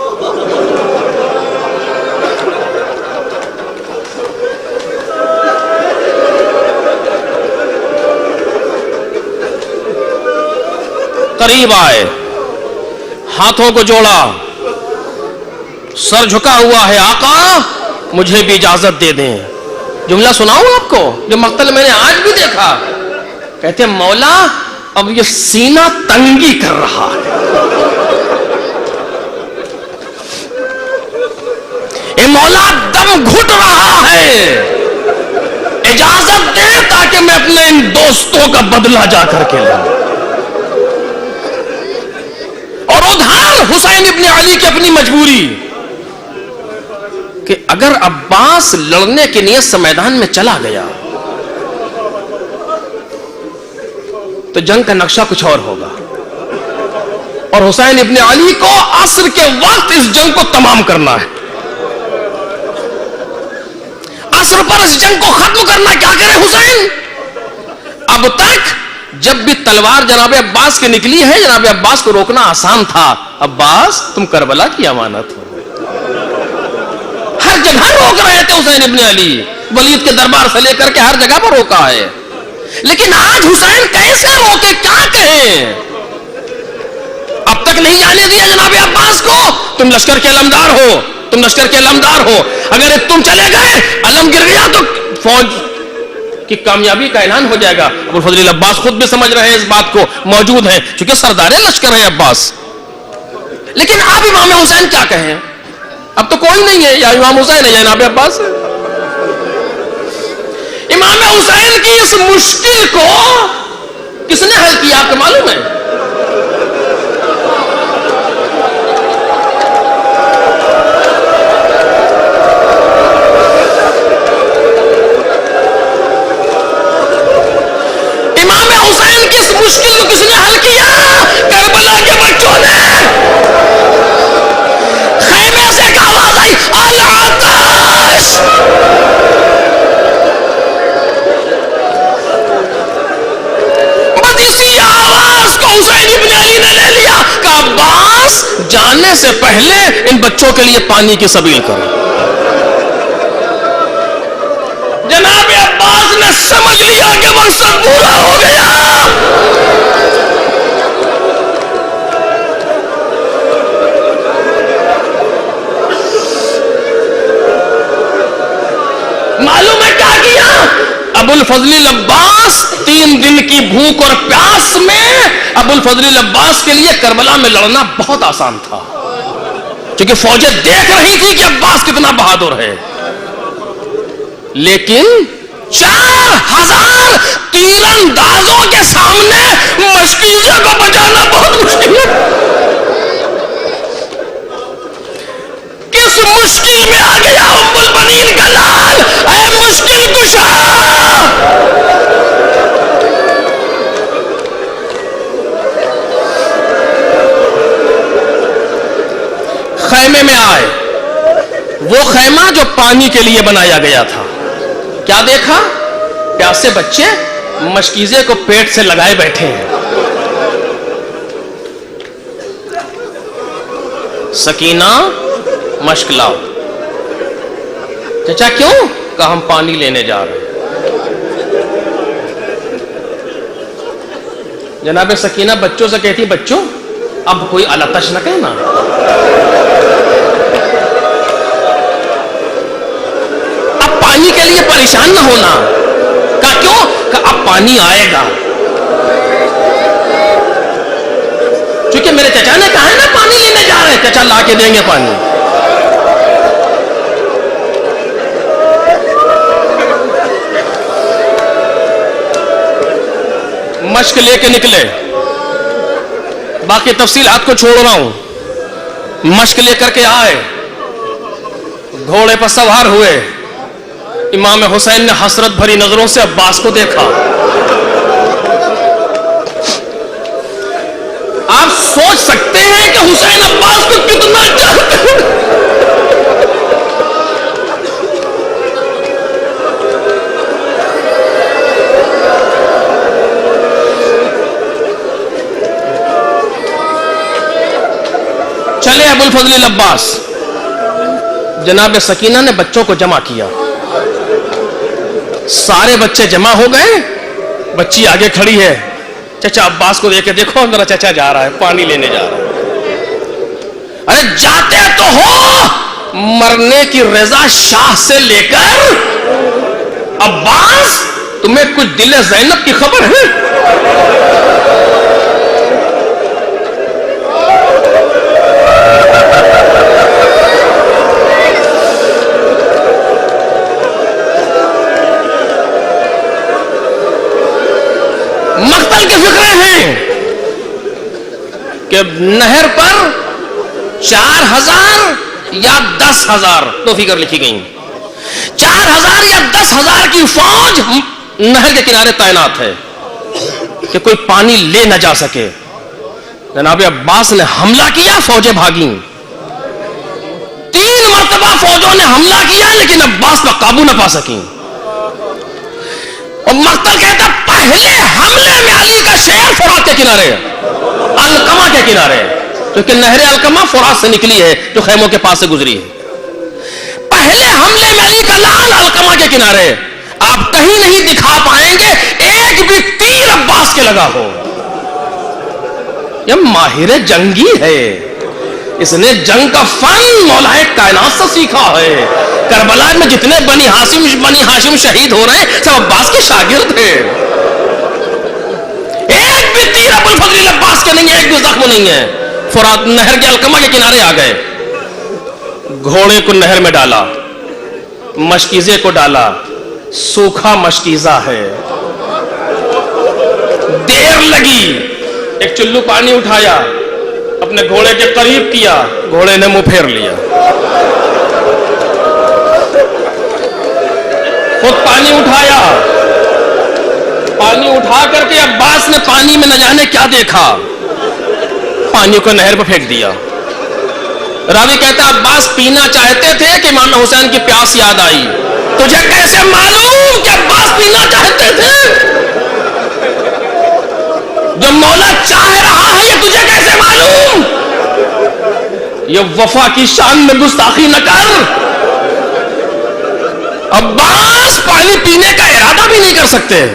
A: قریب آئے, ہاتھوں کو جوڑا, سر جھکا ہوا ہے, آقا مجھے بھی اجازت دے دیں. جملہ سناؤں آپ کو جو مقتل میں نے آج بھی دیکھا. کہتے ہیں مولا اب یہ سینہ تنگی کر رہا ہے, اے مولا دم گھٹ رہا ہے, اجازت دے تاکہ میں اپنے ان دوستوں کا بدلہ جا کر کے لوں. اور ادھر حسین ابن علی کی اپنی مجبوری کہ اگر عباس لڑنے کی نیت سے میدان میں چلا گیا تو جنگ کا نقشہ کچھ اور ہوگا, اور حسین ابن علی کو عصر کے وقت اس جنگ کو تمام کرنا ہے. عصر پر اس جنگ کو ختم کرنا. کیا کرے حسین؟ اب تک جب بھی تلوار جناب عباس کی نکلی ہے, جناب عباس کو روکنا آسان تھا. عباس تم کربلا کی امانت ہو, ہر جگہ روک رہے تھے حسین ابن علی, ولید کے دربار سے لے کر کے ہر جگہ پر روکا ہے. لیکن آج حسین کیسے روکے, کیا کہیں؟ اب تک نہیں جانے دیا جناب عباس کو. تم لشکر کے علمدار ہو, تم لشکر کے علمدار ہو, اگر تم چلے گئے علم گر گیا تو فوج کی کامیابی کا اعلان ہو جائے گا. ابوالفضل عباس خود بھی سمجھ رہے ہیں اس بات کو, موجود ہیں چونکہ سردار لشکر ہے عباس. لیکن اب امام حسین کیا کہیں؟ اب تو کوئی نہیں ہے, یا امام حسین ہے یا جناب عباس ہے. امام حسین کی اس مشکل کو کس نے حل کیا آپ کو معلوم ہے؟ امام حسین کی اس مشکل کو کس نے حل کیا؟ کربلا کے بچوں نے. خیمے سے ایک آواز آئی, العطش. بس اسی آواز کو حسین ابن علی نے لے لیا کہ عباس جانے سے پہلے ان بچوں کے لیے پانی کی سبیل کرو. جناب عباس نے سمجھ لیا کہ مقصد پورا ہو گیا. معلوم ہے کیا کیا؟ ابوالفضل عباس 3 دن کی بھوک اور پیاس میں ابوالفضل عباس کے لیے کربلا میں لڑنا بہت آسان تھا, کیونکہ فوجیں دیکھ رہی تھی کہ عباس کتنا بہادر ہے. لیکن 4000 تیر اندازوں کے سامنے مشکیزے کو بچانا بہت مشکل ہے. کس مشکل میں آ گیا ام البنین کا لال, اے مشکل کشا. خیمے میں آئے, وہ خیمہ جو پانی کے لیے بنایا گیا تھا. کیا دیکھا؟ پیاسے بچے مشکیزے کو پیٹ سے لگائے بیٹھے ہیں. سکینہ مشک لاؤ. چچا کیوں؟ کہ ہم پانی لینے جا رہے ہیں. جناب سکینہ بچوں سے کہتی, بچوں اب کوئی الاتش نہ کہنا, پانی کے لیے پریشان نہ ہونا. کہا کیوں؟ کہ اب پانی آئے گا. چونکہ میرے چچا نے کہا ہے نا پانی لینے جا رہے ہیں, چچا لا کے دیں گے پانی. مشک لے کے نکلے, باقی تفصیلات کو چھوڑ رہا ہوں. مشک لے کر کے آئے, گھوڑے پر سوار ہوئے. امام حسین نے حسرت بھری نظروں سے عباس کو دیکھا. آپ آپ سوچ سکتے ہیں کہ حسین عباس کو کتنا چاہتے ہیں. چلے ابو الفضل العباس. جناب سکینہ نے بچوں کو جمع کیا, سارے بچے جمع ہو گئے. بچی آگے کھڑی ہے, چچا عباس کو دیکھ کے دیکھو میرا چچا جا رہا ہے, پانی لینے جا رہا ہے. ارے جاتے تو ہو, مرنے کی رضا شاہ سے لے کر عباس, تمہیں کچھ دل زینب کی خبر ہے؟ مقتل کے فکرے ہیں کہ نہر پر 4000 یا 10,000 دو فکر لکھی گئی, 4000 یا 10,000 کی فوج نہر کے کنارے تعینات ہے کہ کوئی پانی لے نہ جا سکے. جناب عباس نے حملہ کیا, فوجیں بھاگیں. 3 مرتبہ فوجوں نے حملہ کیا لیکن عباس پر قابو نہ پا سکیں. اور مقتل کہتا پہلے حملے میں علی کا شہر فرات کے کنارے ہے, القمہ کے کنارے ہے, کیونکہ نہر القمہ فرات سے نکلی ہے جو خیموں کے پاس سے گزری ہے. پہلے حملے میں علی کا لال القمہ کے کنارے ہے. آپ کہیں نہیں دکھا پائیں گے ایک بھی تیر عباس کے لگا ہو. یہ ماہر جنگی ہے, اس نے جنگ کا فن مولا کائنات سے سیکھا ہے. کربلا میں جتنے بنی ہاشم شہید ہو رہے ہیں سب عباس کے شاگرد ہیں. ایک بھی تیر ابو الفضل عباس کے نہیں ہے, ایک بھی زخم نہیں ہے. فرات نہر کے القمہ کے کنارے آ گئے, گھوڑے کو نہر میں ڈالا, مشکیزے کو ڈالا, سوکھا مشکیزہ ہے, دیر لگی. ایک چلو پانی اٹھایا, اپنے گھوڑے کے قریب کیا, گھوڑے نے منہ پھیر لیا. خود پانی اٹھایا, پانی اٹھا کر کے عباس نے پانی میں نہ جانے کیا دیکھا, پانی کو نہر پہ پھینک دیا. راوی کہتا عباس پینا چاہتے تھے کہ امام حسین کی پیاس یاد آئی. تجھے کیسے معلوم کہ عباس پینا چاہتے تھے؟ جو مولا چاہ رہا ہے یہ تجھے کیسے معلوم؟ یہ وفا کی شان میں گستاخی نہ کر. عباس پانی پینے کا ارادہ بھی نہیں کر سکتے.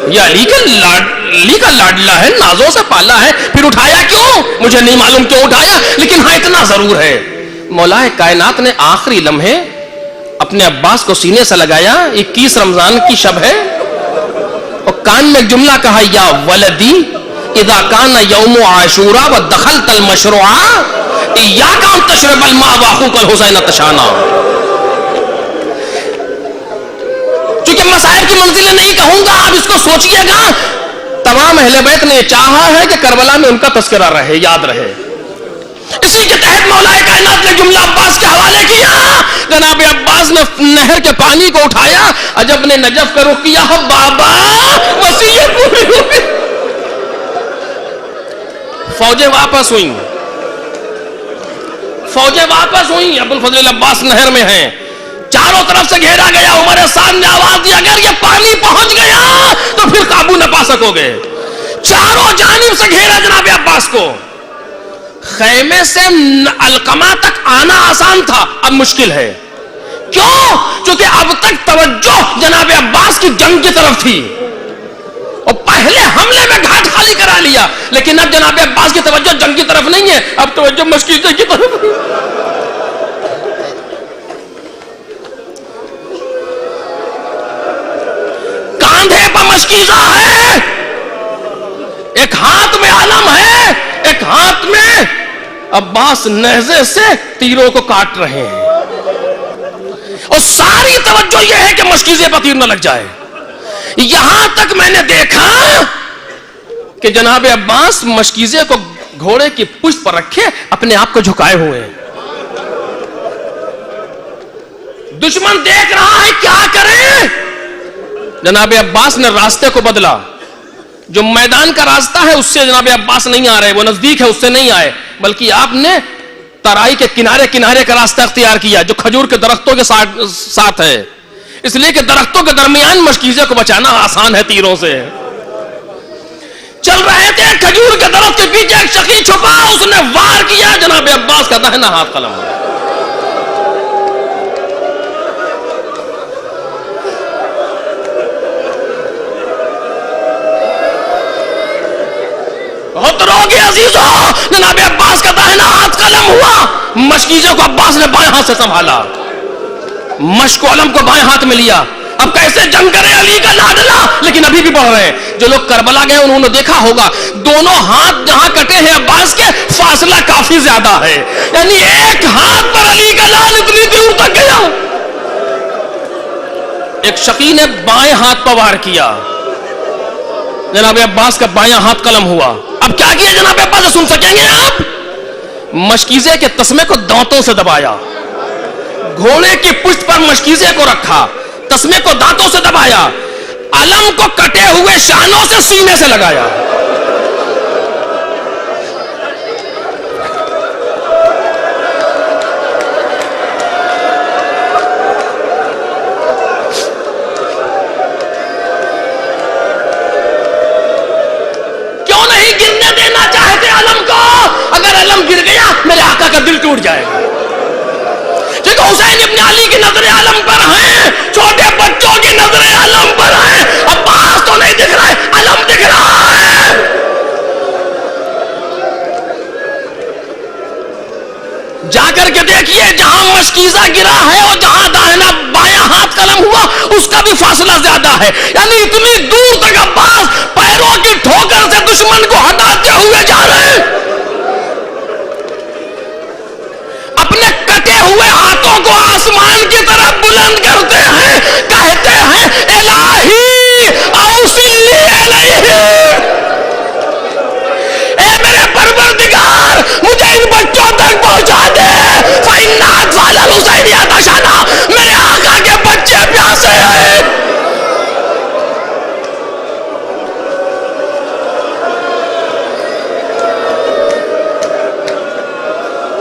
A: یہ علی کا لاڈلا ہے, نازوں سے پالا ہے, پھر اٹھایا کیوں مجھے نہیں معلوم کیوں اٹھایا, لیکن ہاں اتنا ضرور ہے مولا کائنات نے آخری لمحے اپنے عباس کو سینے سے لگایا. 21 رمضان کی شب ہے اور کان میں ایک جملہ کہا, یا ولدی اذا کان یوم عاشورا ودخلت المشروعا ایاک ان تشرب الماء واخوک الحسین تشانا. چونکہ مسائل کی منزلیں نہیں کہوں گا, آپ اس کو سوچئے گا. تمام اہل بیت نے چاہا ہے کہ کربلا میں ان کا تذکرہ رہے, یاد رہے. اسی کے تحت مولا کائنات نے جملہ عباس کے حوالے کیا. جناب عباس نے نہر کے پانی کو اٹھایا, عجب نے نجف کا رخ کیا, بابا وصیت پوری ہوئی. فوجیں واپس ہوئیں, فوجیں واپس ہوئیں. ابو الفضل عباس نہر میں ہیں, چاروں طرف سے گھیرا گیا. عمر صاحب نے آواز دی اگر یہ پانی پہنچ گیا تو پھر قابو نہ پا سکو گے. چاروں جانب سے گھیرا جناب عباس کو. خیمے سے القمہ تک آنا آسان تھا, اب مشکل ہے. کیوں؟ چونکہ اب تک توجہ جناب عباس کی جنگ کی طرف تھی اور پہلے حملے میں گھاٹ خالی کرا لیا, لیکن اب جناب عباس کی توجہ جنگ کی طرف نہیں ہے, اب توجہ مشکیزے کی طرف. کاندھے پر مشکیزہ ہے, ایک ہاتھ میں علم ہے, ایک ہاتھ میں عباس نیزے سے تیروں کو کاٹ رہے ہیں, اور ساری توجہ یہ ہے کہ مشکیزے پر تیر نہ لگ جائے. یہاں تک میں نے دیکھا کہ جناب عباس مشکیزے کو گھوڑے کی پشت پر رکھے اپنے آپ کو جھکائے ہوئے ہیں. دشمن دیکھ رہا ہے کیا کرے. جناب عباس نے راستے کو بدلا, جو میدان کا راستہ ہے اس سے جناب عباس نہیں آ رہے, وہ نزدیک ہے اس سے نہیں آئے, بلکہ آپ نے ترائی کے کنارے کنارے کا راستہ اختیار کیا جو کھجور کے درختوں کے ساتھ ہے, اس لیے کہ درختوں کے درمیان مشکیزے کو بچانا آسان ہے تیروں سے. چل رہے تھے, کھجور کے درخت کے پیچھے ایک شقی چھپا, اس نے وار کیا, جناب عباس کا داہنا ہاتھ قلم ہوا. بہت روگے عزیزوں, جناب عباس کا داہنا ہاتھ قلم ہوا, مشکیزے کو عباس نے بائیں ہاتھ سے سنبھالا, مشک علم کو بائیں ہاتھ میں لیا. اب کیسے جنگ کرے علی کا لاڈلا, لیکن ابھی بھی بڑھ رہے ہیں. جو لوگ کربلا گئے انہوں نے دیکھا ہوگا دونوں ہاتھ جہاں کٹے ہیں عباس کے, فاصلہ کافی زیادہ ہے, یعنی ایک ہاتھ پر علی کا لال اتنی دور تک گیا. ایک شقی نے بائیں ہاتھ پر وار کیا, جناب عباس کا بائیں ہاتھ قلم ہوا. اب کیا کیا جناب عباس, سن سکیں گے آپ؟ مشکیزے کے تسمے کو دانتوں سے دبایا, گھوڑے کی پشت پر مشکیزے کو رکھا, تسمے کو دانتوں سے دبایا, علم کو کٹے ہوئے شانوں سے سینے سے لگایا. کیوں نہیں گرنے دینا چاہتے علم کو؟ اگر علم گر گیا میرے آقا کا دل ٹوٹ جائے گا. کیونکہ حسین ابن علی کی نظر علم پر ہیں, چھوٹے بچوں کی نظر علم پر ہیں. عباس تو نہیں دکھ رہا ہے, علم دکھ رہا ہے. جا کر کے دیکھیے جہاں مشکیزہ گرا ہے اور جہاں داہنا بایاں ہاتھ قلم ہوا اس کا بھی فاصلہ زیادہ ہے, یعنی اتنی دور تک عباس پیروں کی ٹھوکر سے دشمن کو ہٹاتے ہوئے جا رہے ہیں. اپنے کٹے ہوئے ہاتھوں کو آسمان کی طرف بلند کرتے ہیں, کہتے ہیں الہی اوصلنی الیہ, اے میرے پروردگار مجھے ان بچوں تک پہنچا دے. فإن أطفال الحسین عطشانا, میرے آقا کے بچے پیاسے ہیں.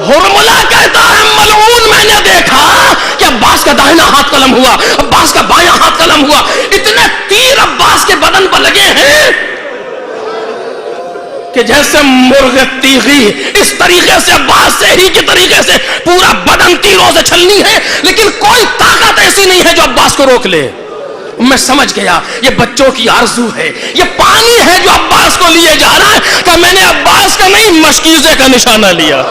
A: ہرملا کہتا ہے ملعون میں نے دیکھا کہ عباس کا داہنا ہاتھ قلم ہوا, عباس کا بایاں ہاتھ قلم ہوا, اتنے تیر عباس کے بدن پر لگے ہیں کہ جیسے مرغ تیغی, اس طریقے سے عباس سے ہی کے طریقے سے پورا بدن تیروں سے چھلنی ہے, لیکن کوئی طاقت ایسی نہیں ہے جو عباس کو روک لے. میں سمجھ گیا یہ بچوں کی آرزو ہے, یہ پانی ہے جو عباس کو لیے جا رہا ہے, کہ میں نے عباس کا نہیں مشکیزے کا نشانہ لیا.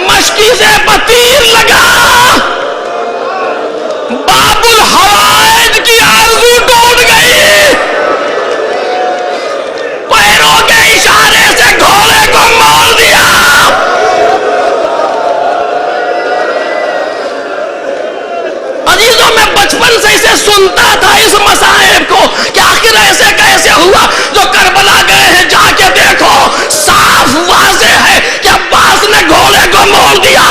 A: مشکیزے پر تیر لگا, باب الحوائج کی آرزو ٹوٹ گئی, پیروں کے اشارے سے گھوڑے کو موڑ دیا. عزیزوں میں بچپن سے اسے سنتا تھا اس مصائب کو کہ آخر ایسے کیسے ہوا. جو کربلا گئے ہیں جا کے دیکھو, صاف واضح ہے کہ عباس نے گھوڑے کو موڑ دیا,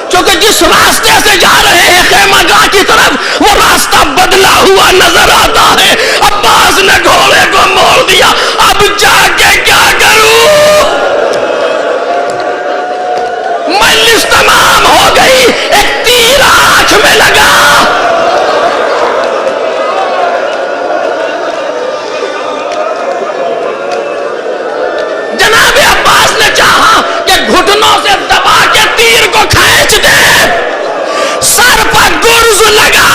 A: کیونکہ جس راستے سے جا رہے ہیں خیمہ گاہ کی طرف وہ راستہ بدلا ہوا نظر آتا ہے. عباس نے گھوڑے کو موڑ دیا. اب جا کے کیا کروں, مجلس تمام ہو گئی, ایک تیر آنکھ میں لگا. جناب عباس نے چاہا کہ گھٹنوں سے دبا کے تیر کو کھینچ دے, سر پر گرز لگا,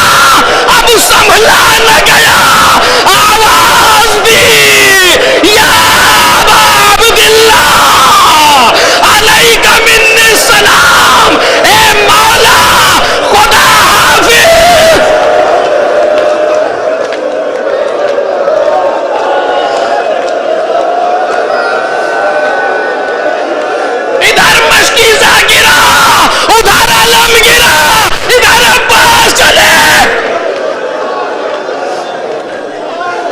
A: اب سنبھلا نہ گیا, آواز دی یا ابا عبداللہ علیک منی السلام, اے مولا خدا حافظ. ادھر مشکیزہ گرا, ادھر علم گرا, ادھر عباس چلے.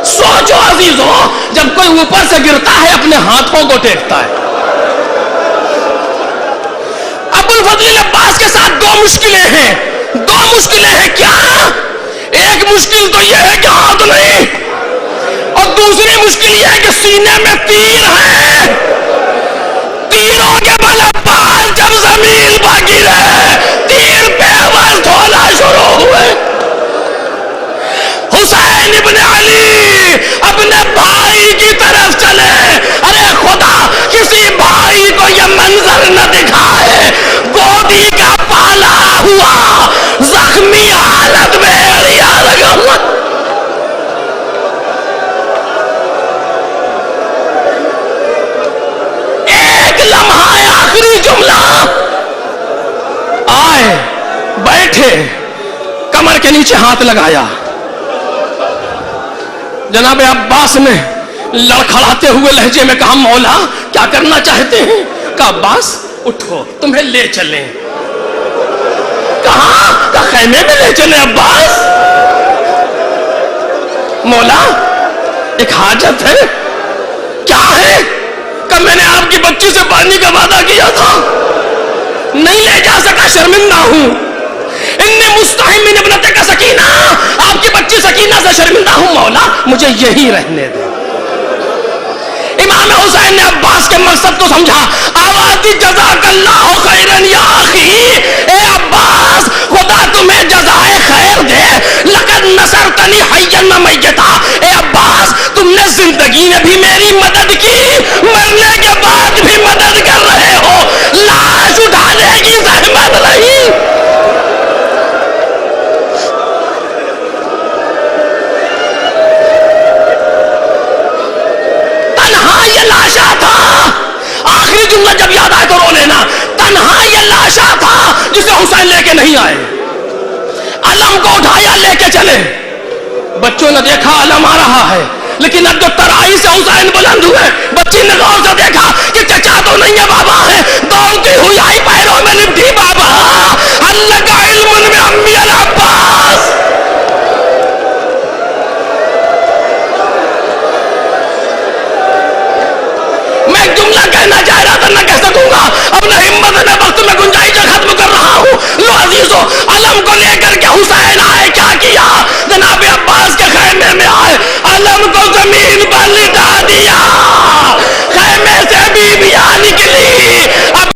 A: سوچو عزیزوں, جب کوئی اوپر سے گرتا ہے اپنے ہاتھوں کو ٹیکتا ہے, ابوالفضل عباس کے ساتھ دو مشکلیں ہیں. دو مشکلیں ہیں. کیا؟ ایک مشکل تو یہ ہے کہ ہاتھ نہیں, اور دوسری مشکل یہ ہے کہ سینے میں تیر ہے. تیروں کے بل عباس جب زمین پر گرے, تیر پیوست ہونا شروع ہوئے. حسین ابن علی اپنے بھائی کی طرف چلے. ارے خدا کسی بھائی کو یہ منظر نہ دکھائے, گودی کا پالا ہوا زخمی حالت میں ایڑیا لگا. ایک لمحہ آخری جملہ, آئے بیٹھے, کمر کے نیچے ہاتھ لگایا. جناب عباس نے لڑکھڑاتے ہوئے لہجے میں کہا, مولا کیا کرنا چاہتے ہیں؟ کہا عباس اٹھو تمہیں لے چلیں. کہاں؟ کہا خیمے میں لے چلیں عباس. مولا ایک حاجت ہے. کیا ہے؟ کہ میں نے آپ کی بچی سے پانی کا وعدہ کیا تھا, نہیں لے جا سکا, شرمندہ ہوں. انی مستحی من ابنتک سکینہ, آپ کی بچی سکینہ سے شرمندہ ہوں. مولا مجھے یہی رہنے دے. امام حسین نے عباس کے مقصد کو سمجھا. آواز دی جزاک اللہ خیرن یا اخی, اے عباس خدا تمہیں جزائے خیر دے. لقد نصرتنی حیا و میتا, اے عباس تم نے زندگی میں بھی میری مدد کی, مرنے کے بعد بھی مدد کر رہے ہو. لاش اٹھانے کی زحمت نہیں. آخری جملہ جب یاد آئے تو رو لینا. تنہا یہ لاشا تھا جسے حسین لے کے نہیں آئے. علم کو اٹھایا لے کے چلے. بچوں نے دیکھا علم آ رہا ہے, لیکن اب جو ترائی سے حسین بلند ہوئے, بچی نے غور سے دیکھا کہ چچا تو نہیں ہے بابا ہے. دوڑتی ہوئی آئی, پیروں میں لپٹی, بابا اللہ کا علم میں امی العباس. میں ایک جملہ کہنا چاہ رہا تھا, نہ کہہ سکوں گا. اپنا ہمت نے وقت میں گنجائش ختم کر رہا ہوں. لو عزیزو, علم کو لے کر کے حسین